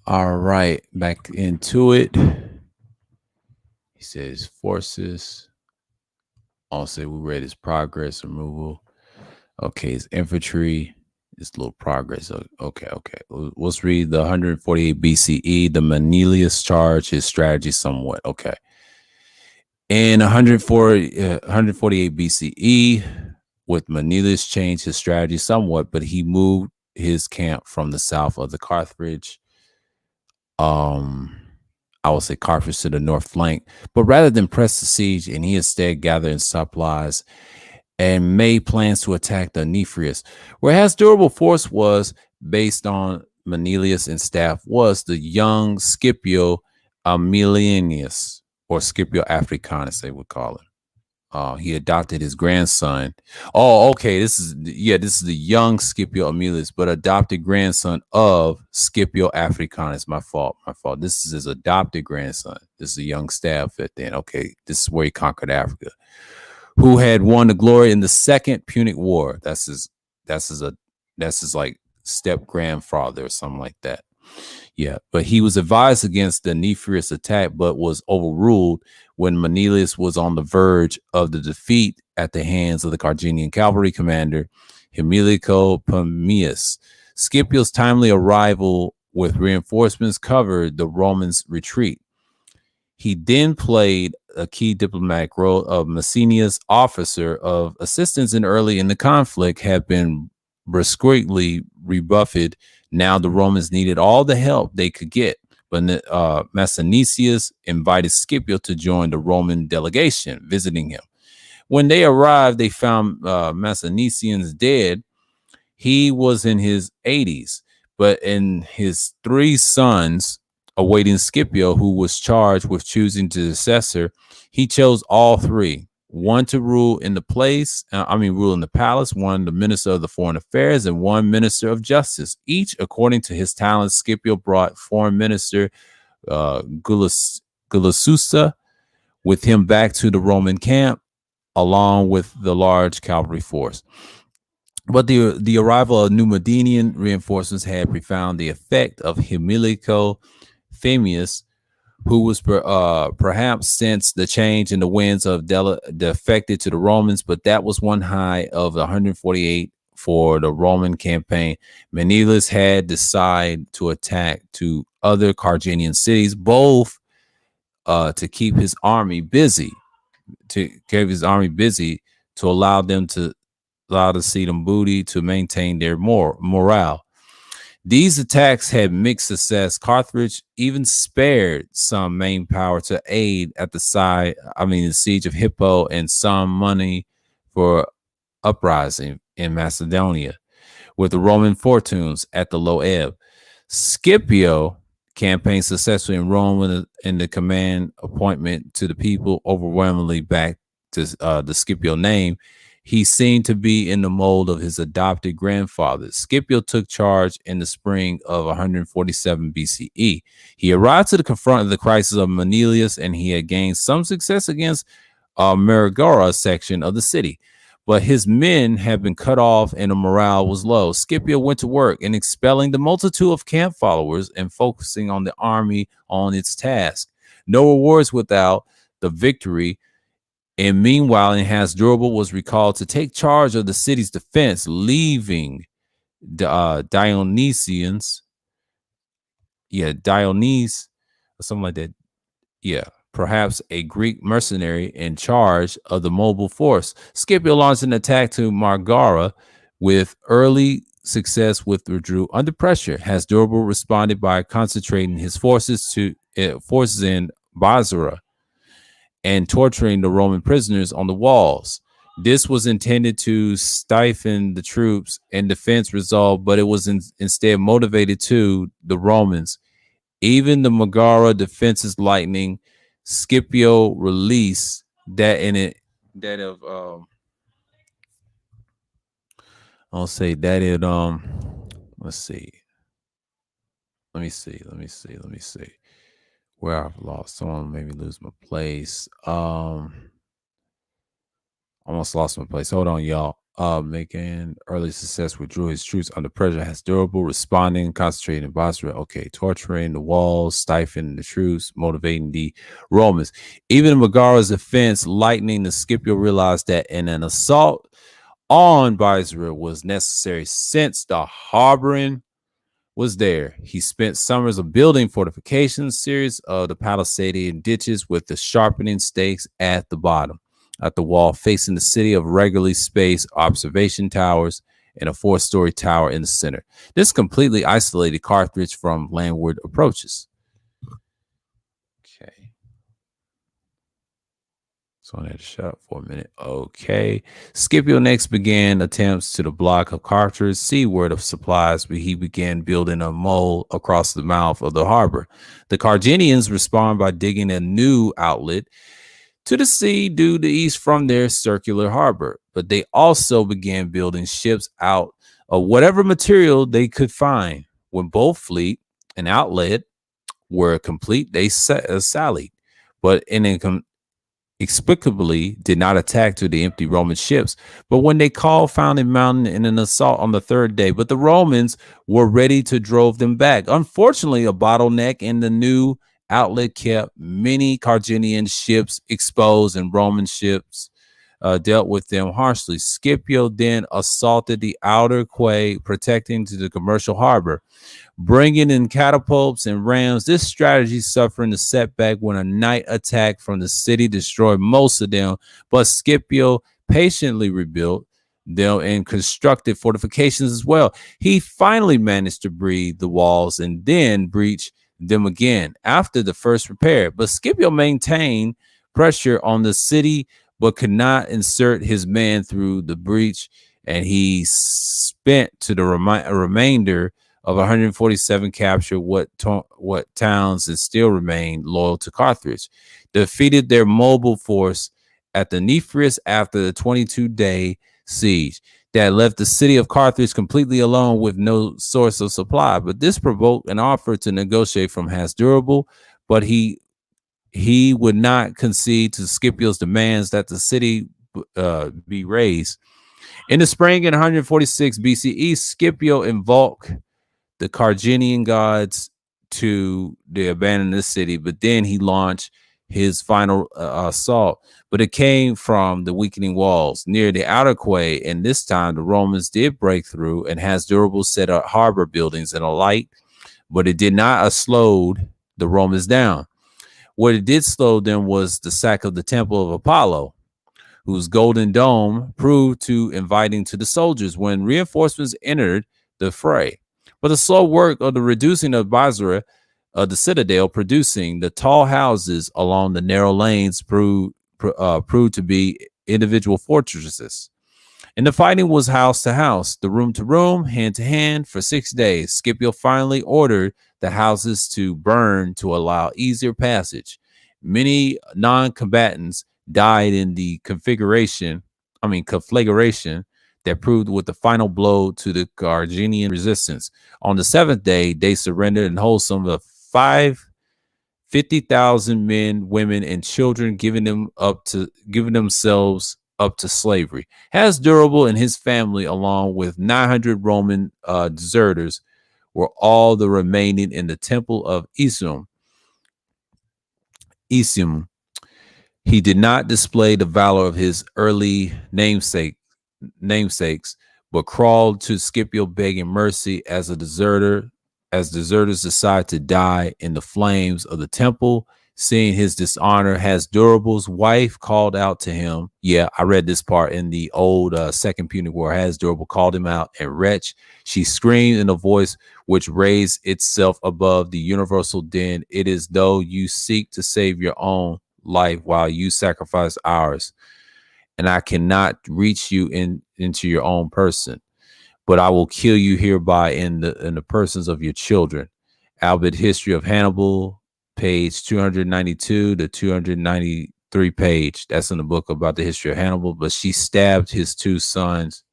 All right, back into it. He says forces. Also, we read his progress removal. Okay, his infantry. This little progress. Okay. Let's read the 148 BCE. The Manilius charge his strategy somewhat. Okay. In 148 BCE, with Manilius changed his strategy somewhat, but he moved his camp from the south of the Carthage. I would say Carthage to the north flank, but rather than press the siege, and he instead gathered in supplies and made plans to attack the Nephrius. Whereas durable force was based on Manilius and staff was the young Scipio Aemilianus, or Scipio Africanus, they would call him. He adopted his grandson. Oh, okay. This is the young Scipio Aemilius, but adopted grandson of Scipio Africanus. My fault. This is his adopted grandson. This is a young staff at then. Okay, this is where he conquered Africa. Who had won the glory in the Second Punic War? That's his that's his like step grandfather or something like that. Yeah, but he was advised against the Nephrius attack, but was overruled when Manilius was on the verge of the defeat at the hands of the Carthaginian cavalry commander Himilico Pomius. Scipio's timely arrival with reinforcements covered the Romans' retreat. He then played a key diplomatic role of Messenia's officer of assistance early in the conflict had been brusquely rebuffed. Now the Romans needed all the help they could get. But Massinicius invited Scipio to join the Roman delegation visiting him. When they arrived, they found Massinicius dead. He was in his 80s, but in his three sons awaiting Scipio, who was charged with choosing the successor, he chose all three. One to rule in the rule in the palace, one the minister of the foreign affairs, and one minister of justice. Each according to his talents. Scipio brought foreign minister Gulasusa with him back to the Roman camp, along with the large cavalry force. But the arrival of Numidian reinforcements had profound the effect of Himilico Phemius, who was perhaps since the change in the winds of defected to the Romans, but that was one high of 148 for the Roman campaign. Manilius had decided to attack to other Carthaginian cities, both to keep his army busy, to allow the Sedum booty to maintain their morale. These attacks had mixed success. Carthage even spared some main power to aid at the siege of Hippo, and some money for uprising in Macedonia with the Roman fortunes at the low ebb. Scipio campaigned successfully in Rome in the command appointment to the people overwhelmingly back to the Scipio name. He seemed to be in the mold of his adopted grandfather. Scipio took charge in the spring of 147 BCE. He arrived to confront the crisis of Manilius, and he had gained some success against Maragora section of the city. But his men had been cut off and the morale was low. Scipio went to work in expelling the multitude of camp followers and focusing on the army on its task. No rewards without the victory. And meanwhile, Hasdrubal was recalled to take charge of the city's defense, leaving Dionysians, Dionys, or something like that. Yeah, perhaps a Greek mercenary in charge of the mobile force. Scipio launched an attack to Margara with early success withdrew under pressure. Hasdrubal responded by concentrating his forces in Basra and torturing the Roman prisoners on the walls. This was intended to stifle the troops and defense resolve, but it was instead motivated to the Romans. Even the Megara defenses lightning. Scipio released that in it that of I'll say that it let's see. Let me see. Where I've lost someone made me lose my place. Almost lost my place. Hold on, y'all. Making early success withdrew his troops under pressure. Hasdrubal responding, concentrating in Basra. Okay, torturing the walls, stifling the troops, motivating the Romans. Even Megara's defense, lightning the Scipio realized that in an assault on Basra was necessary since the harboring was there. He spent summers of building fortifications, series of the palisadian ditches with the sharpening stakes at the bottom. At the wall facing the city of regularly spaced observation towers and a 4-story tower in the center. This completely isolated Carthage from landward approaches. Okay. So I had to shut up for a minute. Okay. Scipio next began attempts to the block of Carthage seaward of supplies, but he began building a mole across the mouth of the harbor. The Carthaginians respond by digging a new outlet to the sea due to east from their circular harbor, but they also began building ships out of whatever material they could find. When both fleet and outlet were complete, they sallied, but inexplicably did not attack to the empty Roman ships. But when they found a mountain in an assault on the third day, but the Romans were ready to drove them back. Unfortunately, a bottleneck in the new outlet kept many Carthaginian ships exposed, and Roman ships dealt with them harshly. Scipio then assaulted the outer quay, protecting to the commercial harbor, bringing in catapults and rams. This strategy suffered a setback when a night attack from the city destroyed most of them, but Scipio patiently rebuilt them and constructed fortifications as well. He finally managed to breathe the walls and then breach them again after the first repair. But Scipio maintained pressure on the city, but could not insert his men through the breach, and he spent to the remainder of 147 captured what towns that still remained loyal to Carthage, defeated their mobile force at the Nephris after the 22-day siege that left the city of Carthage completely alone with no source of supply. But this provoked an offer to negotiate from Hasdrubal, but he would not concede to Scipio's demands that the city be razed. In the spring in 146 BCE, Scipio invoked the Carthaginian gods to abandon the city, but then he launched his final assault, but it came from the weakening walls near the outer quay, and this time the Romans did break through, and Hasdrubal set up harbor buildings in a light, but it did not slow the Romans down. What it did slow them was the sack of the temple of Apollo, whose golden dome proved too inviting to the soldiers when reinforcements entered the fray. But the slow work of the reducing of Basra, the citadel, producing the tall houses along the narrow lanes proved to be individual fortresses. And the fighting was house to house, the room to room, hand to hand for 6 days. Scipio finally ordered the houses to burn to allow easier passage. Many non-combatants died in the configuration conflagration that proved with the final blow to the Carthaginian resistance. On the seventh day, they surrendered and hold some of 50,000 men, women, and children, giving themselves up to slavery. Hasdrubal and his family, along with 900 Roman deserters, were all the remaining in the temple of Isium. He did not display the valor of his early namesakes, but crawled to Scipio begging mercy as deserters decide to die in the flames of the temple. Seeing his dishonor, Hasdrubal's wife called out to him. Yeah, I read this part in the old Second Punic War. Hasdrubal called him out, and wretch, she screamed in a voice which raised itself above the universal din. It is though you seek to save your own life while you sacrifice ours, and I cannot reach you into your own person, but I will kill you hereby in the persons of your children. Albert History of Hannibal, page 292 to 293 page. That's in the book about the history of Hannibal. But she stabbed his two sons,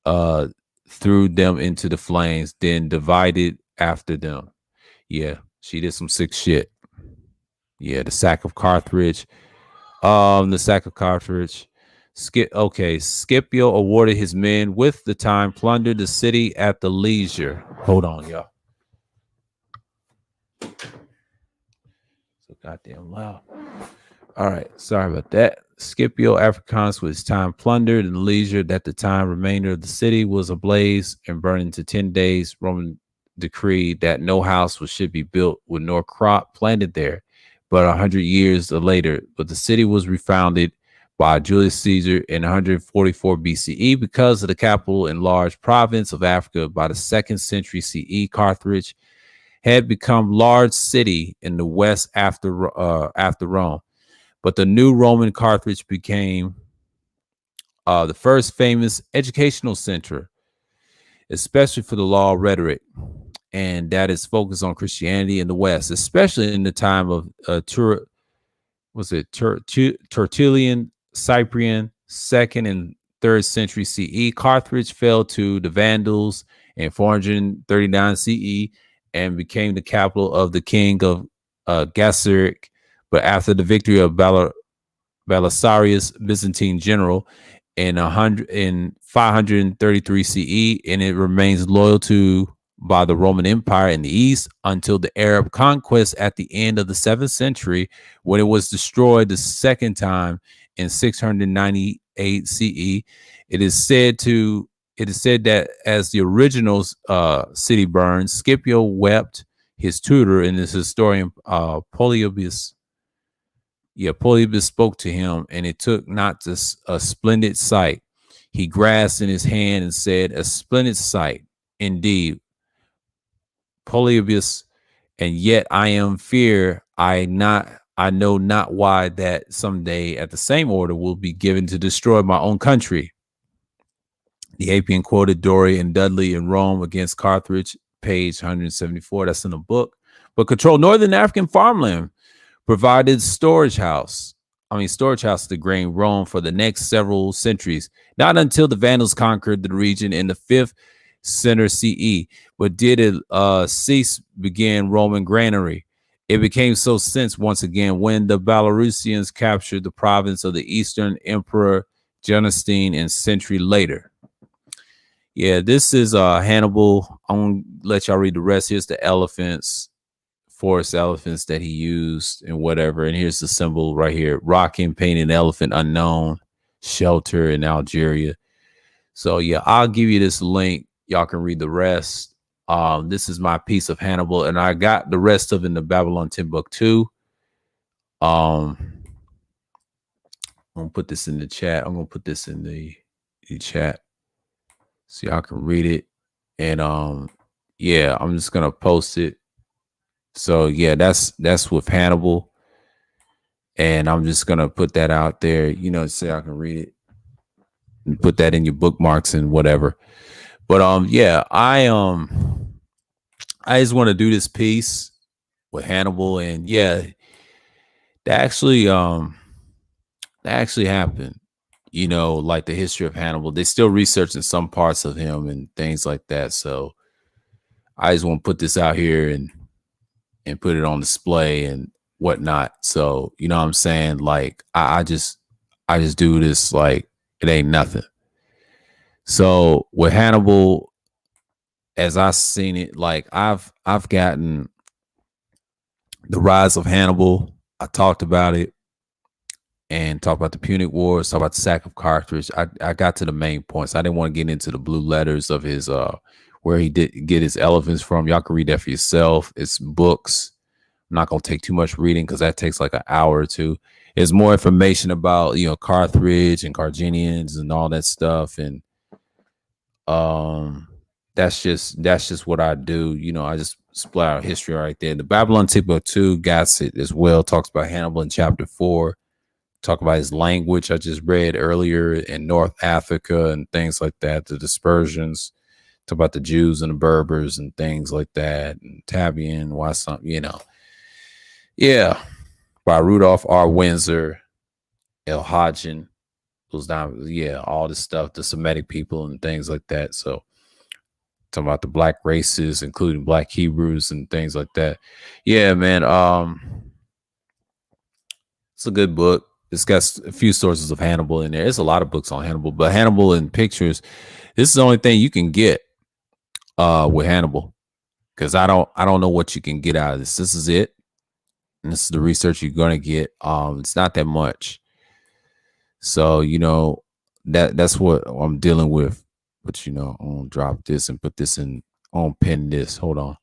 threw them into the flames, then divided after them. Yeah, she did some sick shit. Yeah, the sack of Carthage. The sack of Carthage. Scipio awarded his men with the time, plundered the city at the leisure. Hold on, y'all. So goddamn loud. All right, sorry about that. Scipio Africanus with his time plundered and leisure that the time remainder of the city was ablaze and burned into 10 days. Roman decreed that no house should be built with nor crop planted there. But 100 years later, the city was refounded by Julius Caesar in 144 BCE because of the capital and large province of Africa. By the 2nd century CE, Carthage had become large city in the west after Rome. But the new Roman Carthage became the first famous educational center, especially for the law rhetoric, and that is focused on Christianity in the West, especially in the time of Tertullian, Cyprian, 2nd and 3rd century CE. Carthage fell to the Vandals in 439 CE and became the capital of the king of Gasseric. But after the victory of Belisarius, Byzantine general, in 533 CE, and it remains loyal to by the Roman Empire in the east until the Arab conquest at the end of the 7th century, when it was destroyed the second time in 698 CE. It is said that as the original city burned, Scipio wept his tutor and his historian Polybius. Yeah, Polybius spoke to him, and it took not just a splendid sight. He grasped in his hand and said, "A splendid sight, indeed, Polybius, and yet I am fear I know not why that someday at the same order will be given to destroy my own country." The Appian quoted Dory and Dudley in Rome against Carthage, page 174. That's in the book. But control northern African farmland, provided storage house to grain Rome for the next several centuries. Not until the Vandals conquered the region in the 5th century CE, but did it cease began Roman granary. It became so since once again when the Belarusians captured the province of the Eastern Emperor Justinian a century later. Yeah, this is Hannibal. I'm gonna let y'all read the rest. Here's the elephants, forest elephants that he used and whatever. And here's the symbol right here: rocking, painted elephant, unknown, shelter in Algeria. So yeah, I'll give you this link. Y'all can read the rest. This is my piece of Hannibal, and I got the rest of it in the Babylon 10 book too. I'm gonna put this in the chat. I'm gonna put this in the chat so y'all can read it. And yeah, I'm just gonna post it. So yeah, that's with Hannibal, and I'm just gonna put that out there, so I can read it and put that in your bookmarks and whatever. But yeah, I just want to do this piece with Hannibal, and yeah, that actually happened. like the history of Hannibal. They still researching some parts of him and things like that. So I just want to put this out here and put it on display and whatnot. So you know what I'm saying? Like I just do this like it ain't nothing. So with Hannibal, as I seen it, like I've gotten the rise of Hannibal. I talked about it and talked about the Punic Wars, talked about the sack of Carthage. I got to the main points. I didn't want to get into the blue letters of his where he did get his elephants from. Y'all can read that for yourself. It's books. I'm not gonna take too much reading because that takes like an hour or two. It's more information about Carthage and Carthaginians and all that stuff, and um that's just what I do. I just split out history right there. The Babylon Tip 2 got it as well. Talks about Hannibal in chapter 4. Talk about his language I just read earlier in North Africa and things like that. The dispersions. Talk about the Jews and the Berbers and things like that. And Tabian, why some. Yeah, by Rudolph R. Windsor, El Hadjian, goes down. Yeah, all this stuff, the Semitic people and things like that. So talking about the black races, including black Hebrews and things like that. Yeah, man. It's a good book. It's got a few sources of Hannibal in there. There's a lot of books on Hannibal, but Hannibal in pictures, this is the only thing you can get with Hannibal. Because I don't know what you can get out of this. This is it. And this is the research you're gonna get. It's not that much. So, that's what I'm dealing with. But I'm gonna drop this and put this in on pin this. Hold on.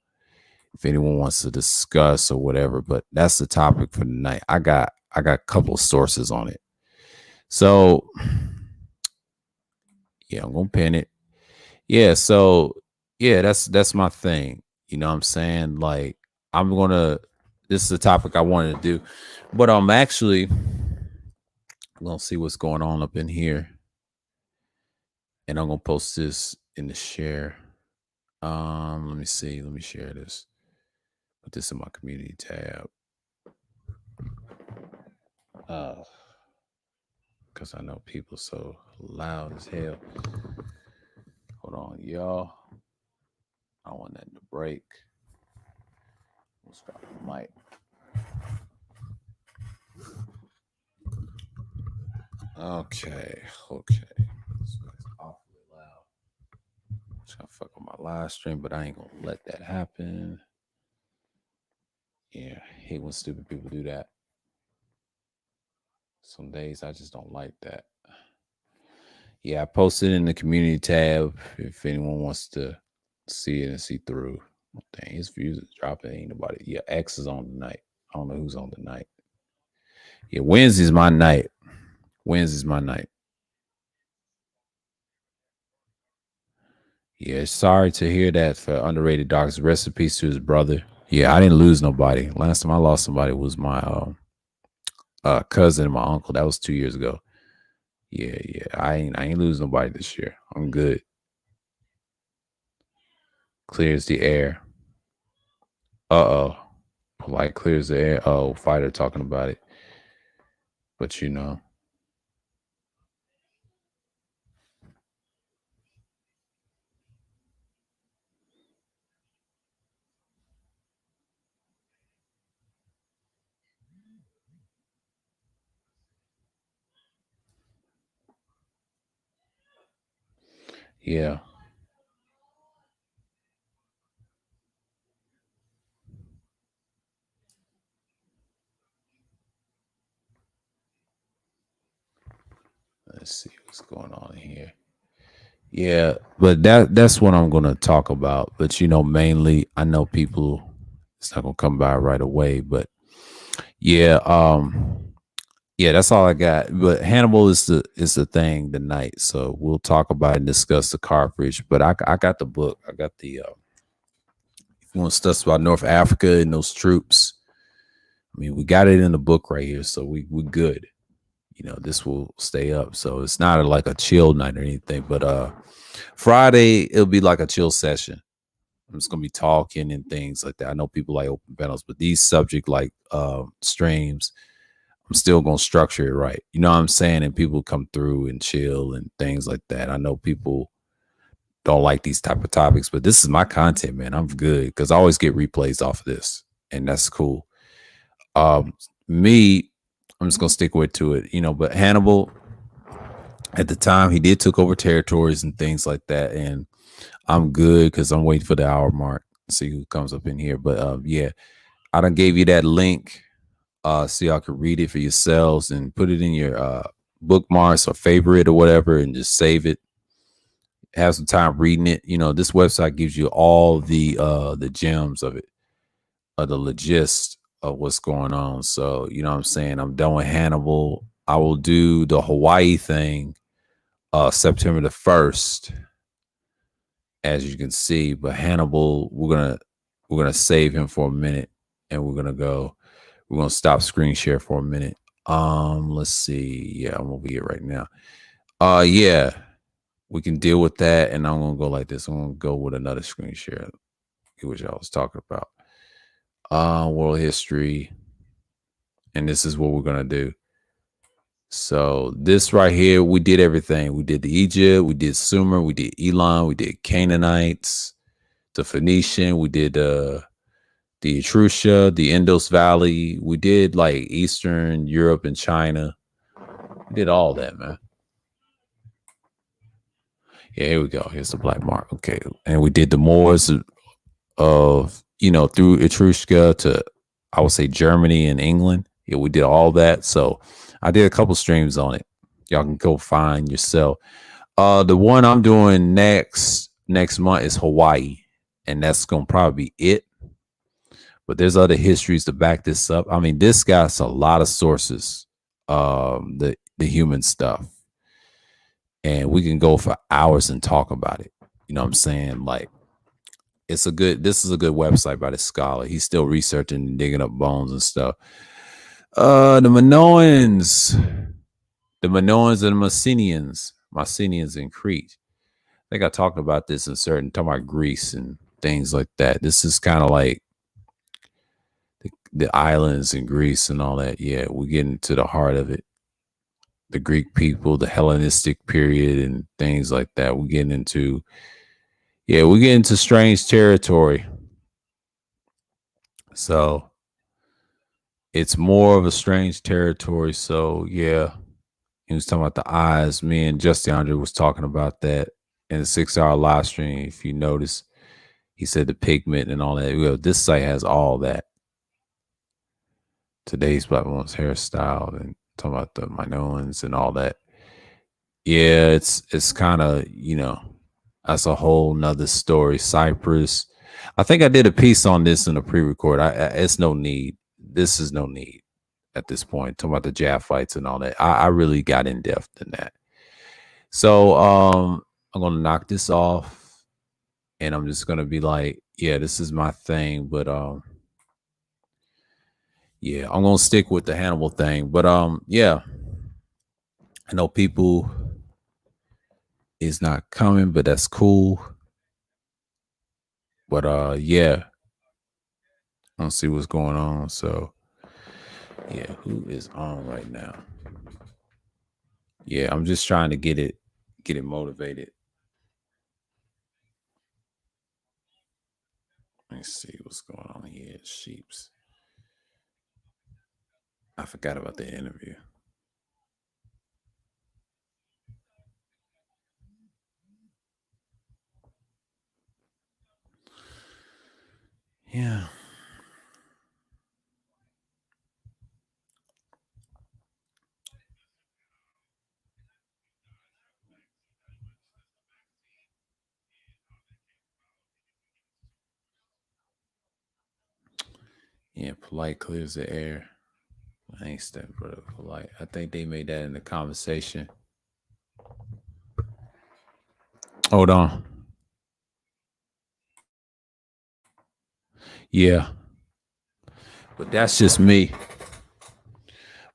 If anyone wants to discuss or whatever, but that's the topic for tonight. I got a couple of sources on it. So yeah, I'm gonna pin it. Yeah, so yeah, that's my thing. You know what I'm saying? Like I'm gonna this is the topic I wanted to do. But I'm actually gonna see what's going on up in here. And I'm gonna post this in the share. Let me see. Let me share this. Put this in my community tab. Because I know people so loud as hell. Hold on, y'all. I don't want that to break. Let's drop the mic. Okay. This is awfully loud. I'm trying to fuck with my live stream, but I ain't gonna let that happen. Yeah, I hate when stupid people do that. Some days I just don't like that. Yeah, I posted in the community tab if anyone wants to see it and see through. Oh, dang, his views is dropping. Ain't nobody. Yeah, X is on tonight. I don't know who's on tonight. Yeah, Wednesday's my night. Wednesday's my night. Yeah, sorry to hear that for underrated dogs. Rest in peace to his brother. Yeah, I didn't lose nobody. Last time I lost somebody was my cousin and my uncle. That was 2 years ago. Yeah. I ain't lose nobody this year. I'm good. Clears the air. Uh-oh. Polite clears the air. Oh, fighter talking about it. But yeah. Let's see what's going on here. Yeah, but that's what I'm gonna talk about. But mainly I know people it's not gonna come by right away, but yeah, yeah, that's all I got. But Hannibal is the thing tonight, so we'll talk about it and discuss the Carthage. But I got the book. I got the if you want to stuff about North Africa and those troops. I mean, we got it in the book right here, so we good. This will stay up. So it's not like a chill night or anything, but Friday it'll be like a chill session. I'm just gonna be talking and things like that. I know people like open panels, but these subject like streams, I'm still gonna structure it right. You know what I'm saying? And people come through and chill and things like that. I know people don't like these type of topics, but this is my content, man. I'm good because I always get replays off of this, and that's cool. Um, me, I'm just gonna stick with to it, you know. But Hannibal, at the time, he did took over territories and things like that, and I'm good because I'm waiting for the hour mark. See who comes up in here. But yeah, I done gave you that link so y'all can read it for yourselves and put it in your bookmarks or favorite or whatever, and just save it. Have some time reading it. You know, this website gives you all the gems of it, the logist of what's going on. So, you know what I'm saying? I'm done with Hannibal. I will do the Hawaii thing September the 1st, as you can see. But Hannibal, we're gonna save him for a minute, and we're gonna stop screen share for a minute. Let's see. Yeah, I'm over here right now. Yeah, we can deal with that, and I'm gonna go like this. I'm gonna go with another screen share, which I was talking about. World history, and this is what we're gonna do. So this right here, we did everything. We did the Egypt, we did Sumer, we did Elam, we did Canaanites, the Phoenician, we did the Etrusca, the Indus Valley. We did like Eastern Europe and China. We did all that, man. Yeah, here we go. Here's the black mark. Okay. And we did the Moors of, you know, through Etrusca to, I would say, Germany and England. Yeah, we did all that. So I did a couple streams on it. Y'all can go find yourself. The one I'm doing next month is Hawaii, and that's gonna probably be it. But there's other histories to back this up. I mean, this guy's a lot of sources, the human stuff, and we can go for hours and talk about it. You know what I'm saying? Like, this is a good website by the scholar. He's still researching and digging up bones and stuff. The Minoans, and the Mycenaeans in Crete. I think I talked about this in certain, talking about Greece and things like that. This is kind of like the islands in Greece and all that. Yeah, we're getting to the heart of it. The Greek people, the Hellenistic period, and things like that. We're getting into, yeah, we're getting to strange territory. So it's more of a strange territory. So yeah, he was talking about the eyes. Me and Justin Andre was talking about that in the 6-hour live stream. If you notice, he said the pigment and all that. Well, this site has all that. Today's Black Woman's hairstyle and talking about the Minoans and all that. Yeah, it's kind of, you know, that's a whole nother story. Cyprus. I think I did a piece on this in a pre-record. It's no need. This is no need at this point. Talking about the Japhites and all that. I really got in depth in that. So I'm gonna knock this off, and I'm just gonna be like, yeah, this is my thing. But yeah, I'm gonna stick with the Hannibal thing. But yeah, I know people is not coming, but that's cool. But yeah, I don't see what's going on. So yeah, who is on right now? Yeah, I'm just trying to get it motivated. Let's see what's going on here. Sheeps. I forgot about the interview. Yeah. Yeah, polite clears the air. I ain't step brother polite. I think they made that in the conversation. Hold on. Yeah. But that's just me.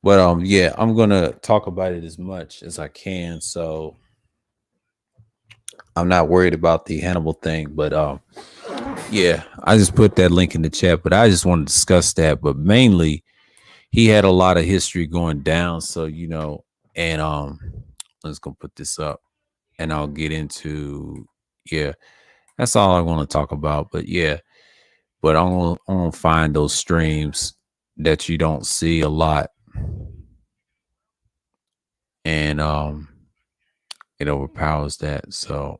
But yeah, I'm gonna talk about it as much as I can. So I'm not worried about the Hannibal thing, but yeah, I just put that link in the chat. But I just want to discuss that. But mainly, he had a lot of history going down. So and let's go put this up, and I'll get into yeah. That's all I want to talk about. But yeah, but I'm gonna find those streams that you don't see a lot, and it overpowers that. So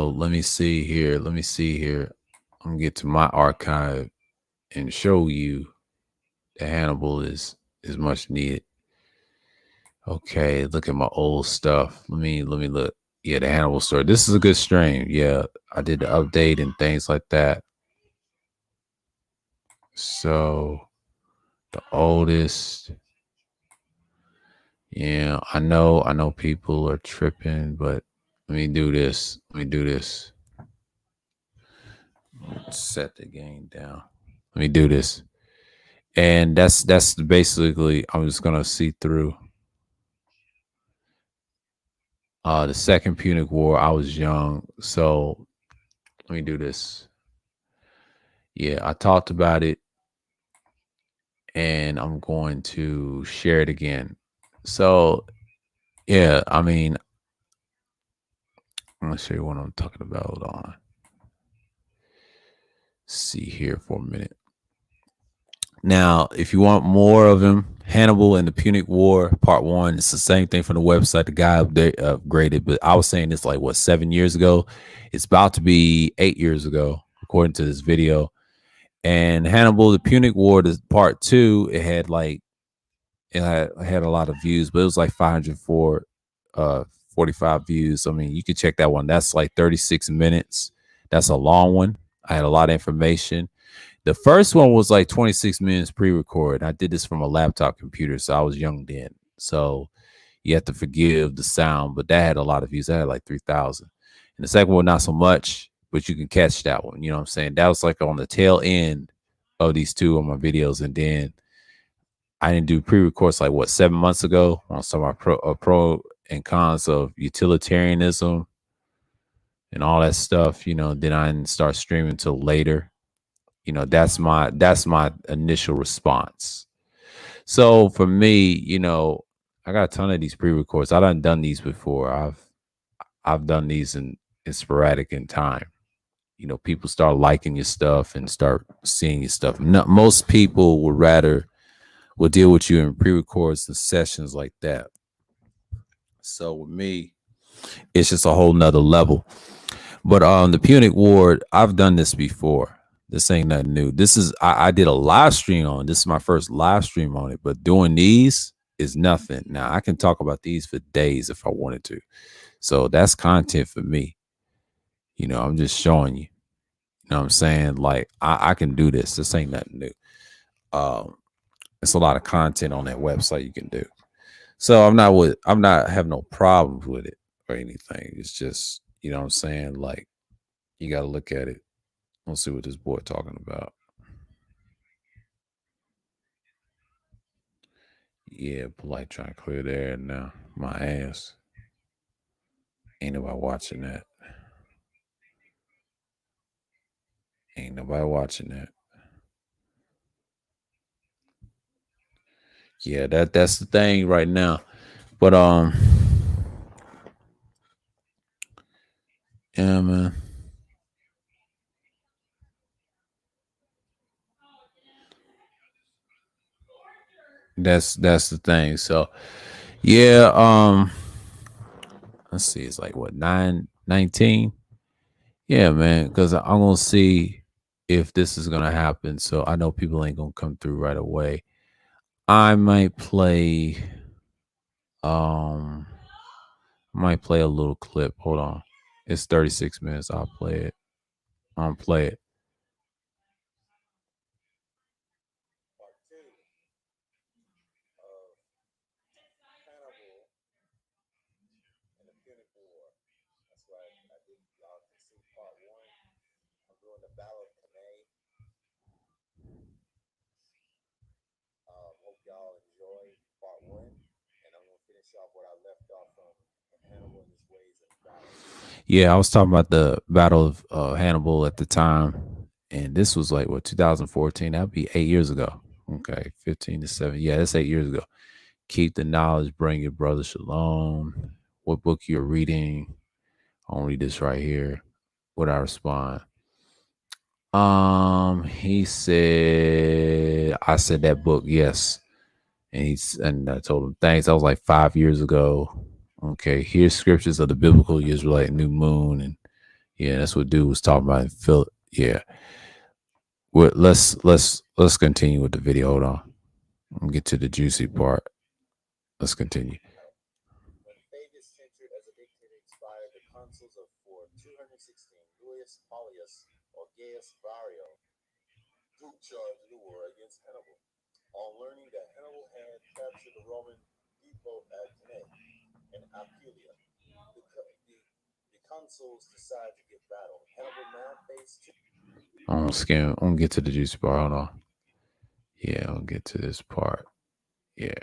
let me see here. Let me see here. I'm gonna get to my archive and show you that Hannibal is much needed. Okay, look at my old stuff. Let me look. Yeah, the Hannibal story. This is a good stream. Yeah, I did the update and things like that. So the oldest. Yeah, I know people are tripping, but let me do this. Let me do this. Set the game down. Let me do this. And that's basically I'm just gonna see through the second Punic War. I was young, so let me do this. Yeah, I talked about it, and I'm going to share it again. So yeah, I mean, I'm gonna show you what I'm talking about. Hold on. See here for a minute. Now, if you want more of him, Hannibal and the Punic War Part One. It's the same thing from the website. The guy upgraded, but I was saying it's like what 7 years ago. It's about to be 8 years ago, according to this video. And Hannibal, the Punic War, the Part Two, it had a lot of views, but it was like 504, 45 views. I mean, you can check that one. That's like 36 minutes. That's a long one. I had a lot of information. The first one was like 26 minutes pre-record. I did this from a laptop computer, so I was young then. So you have to forgive the sound, but that had a lot of views. That had like 3,000. And the second one, not so much, but you can catch that one. You know what I'm saying? That was like on the tail end of these two on my videos. And then I didn't do pre-records like what 7 months ago on some of my pro and cons of utilitarianism and all that stuff. Then I didn't start streaming until later. That's my initial response. So for me, I got a ton of these pre-records. I done these before. I've done these in sporadic in time. People start liking your stuff and start seeing your stuff. No, most people will deal with you in pre-records and sessions like that. So with me, it's just a whole nother level. But the Punic Ward, I've done this before. This ain't nothing new. I did a live stream on. This is my first live stream on it. But doing these is nothing. Now I can talk about these for days if I wanted to. So that's content for me. I'm just showing you. You know what I'm saying? Like I can do this. This ain't nothing new. It's a lot of content on that website you can do. So I'm not having no problems with it or anything. It's just, you know what I'm saying? Like you gotta look at it. Let's see what this boy talking about. Yeah, polite trying to clear the air now. My ass. Ain't nobody watching that. Ain't nobody watching that. Yeah, that's the thing right now. But yeah, man. That's the thing. So yeah, let's see, it's like what 9:19. Yeah, man, because I'm gonna see if this is gonna happen. So I know people ain't gonna come through right away. I um might play a little clip. Hold on. It's 36 minutes. I'll play it. I'll play it. Yeah, I was talking about the Battle of Hannibal at the time, And this was like what 2014. That'd be 8 years ago. Okay, 15 to 7. Yeah, that's 8 years ago. Keep the knowledge, bring your brother shalom. What book you're reading? I'll read this right here. What I respond. He said, I said that book, yes. And I told him thanks. That was like 5 years ago. Okay, here's scriptures of the biblical Israelite new moon, and yeah, that's what dude was talking about. Phil, yeah. Let's continue with the video. Hold on, I'm get to the juicy part. Let's continue. I'm gonna skim. I'm gonna get to the juicy part. Hold on. Yeah, I'll get to this part. Yeah.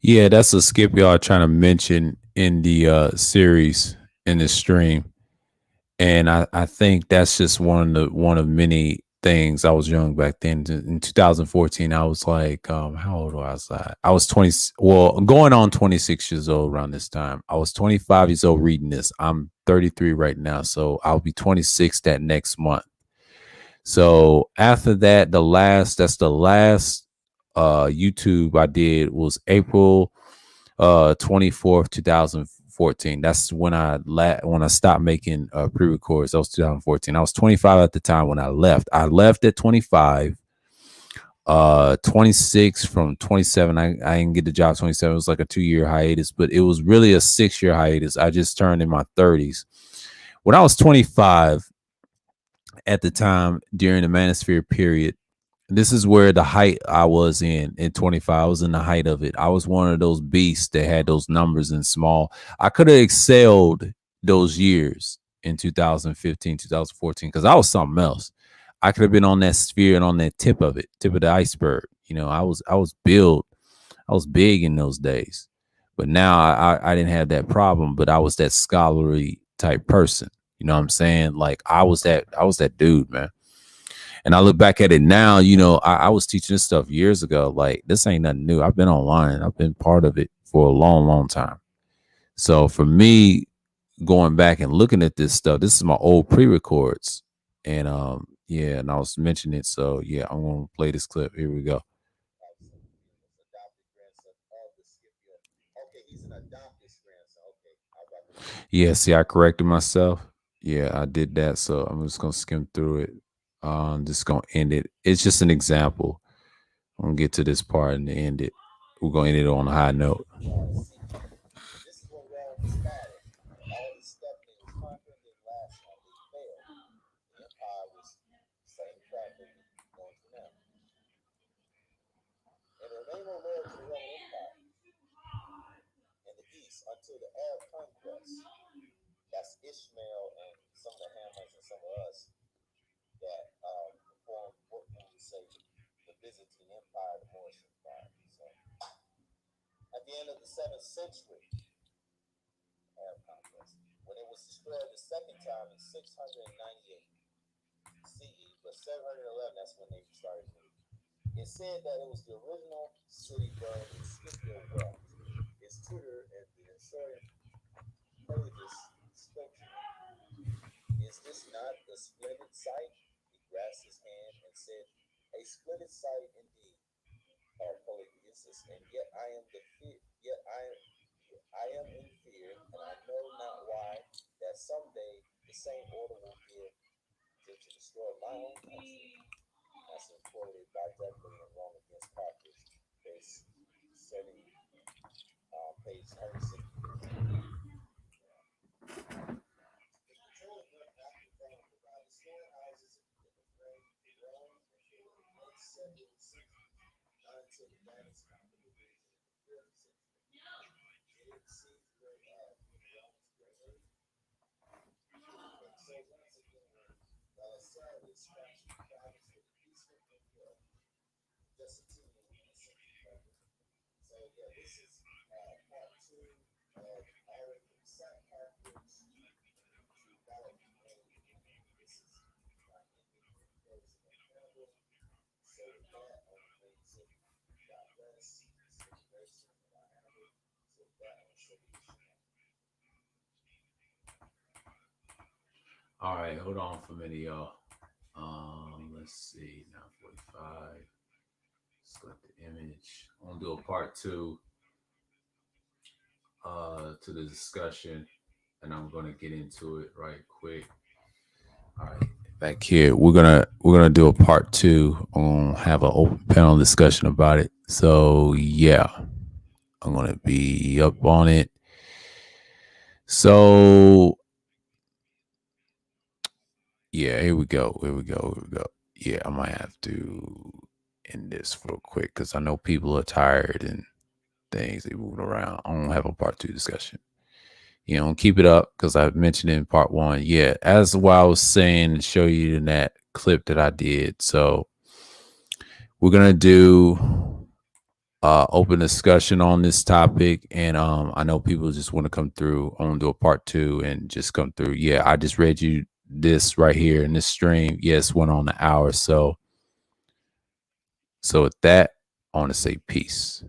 Yeah, that's a skip y'all trying to mention in the series in the stream. And I think that's just one of many things. I was young back then. In 2014, I was like, how old was I? I was 20, well, going on 26 years old around this time. I was 25 years old reading this. I'm 33 right now, so I'll be 26 that next month. So after that, that's the last YouTube I did was April 24th 2014. That's when I stopped making pre-records. That was 2014. I was 25 at the time when I left at 25. 26 from 27. I didn't get the job 27. It was like a 2-year hiatus, but it was really a 6-year hiatus. I just turned in my 30s. When I was 25 at the time during the manosphere period, this is where the height I was in 25. I was in the height of it. I was one of those beasts that had those numbers in small. I could have excelled those years in 2015, 2014, because I was something else. I could have been on that sphere and on that tip of the iceberg. I was built, I was big in those days. But now I didn't have that problem, but I was that scholarly type person. You know what I'm saying? Like I was that dude, man. And I look back at it now, I was teaching this stuff years ago. Like, this ain't nothing new. I've been online. I've been part of it for a long, long time. So for me, going back and looking at this stuff, this is my old pre-records. And yeah, and I was mentioning it. So yeah, I'm gonna play this clip. Here we go. Yeah, see, I corrected myself. Yeah, I did that. So I'm just gonna skim through it. Just gonna end it. It's just an example. I'm gonna get to this part and end it. We're gonna end it on a high note. All right, hold on for a minute, y'all. Let's see. Now 45. Select the image. I'm gonna do a part two to the discussion, and I'm gonna get into it right quick. All right, back here, we're gonna do a part two on have an open panel discussion about it. So yeah, I'm gonna be up on it. So yeah, here we go. Here we go. Here we go. Yeah, I might have to. end this real quick because I know people are tired and things, they moving around. I don't have a part 2 discussion. Keep it up because I mentioned it in part 1. Yeah, as what I was saying, show you in that clip that I did. So we're gonna do open discussion on this topic, and I know people just want to come through. I want to do a part 2 and just come through. Yeah, I just read you this right here in this stream. Yes, went on the hour. So with that, I want to say peace.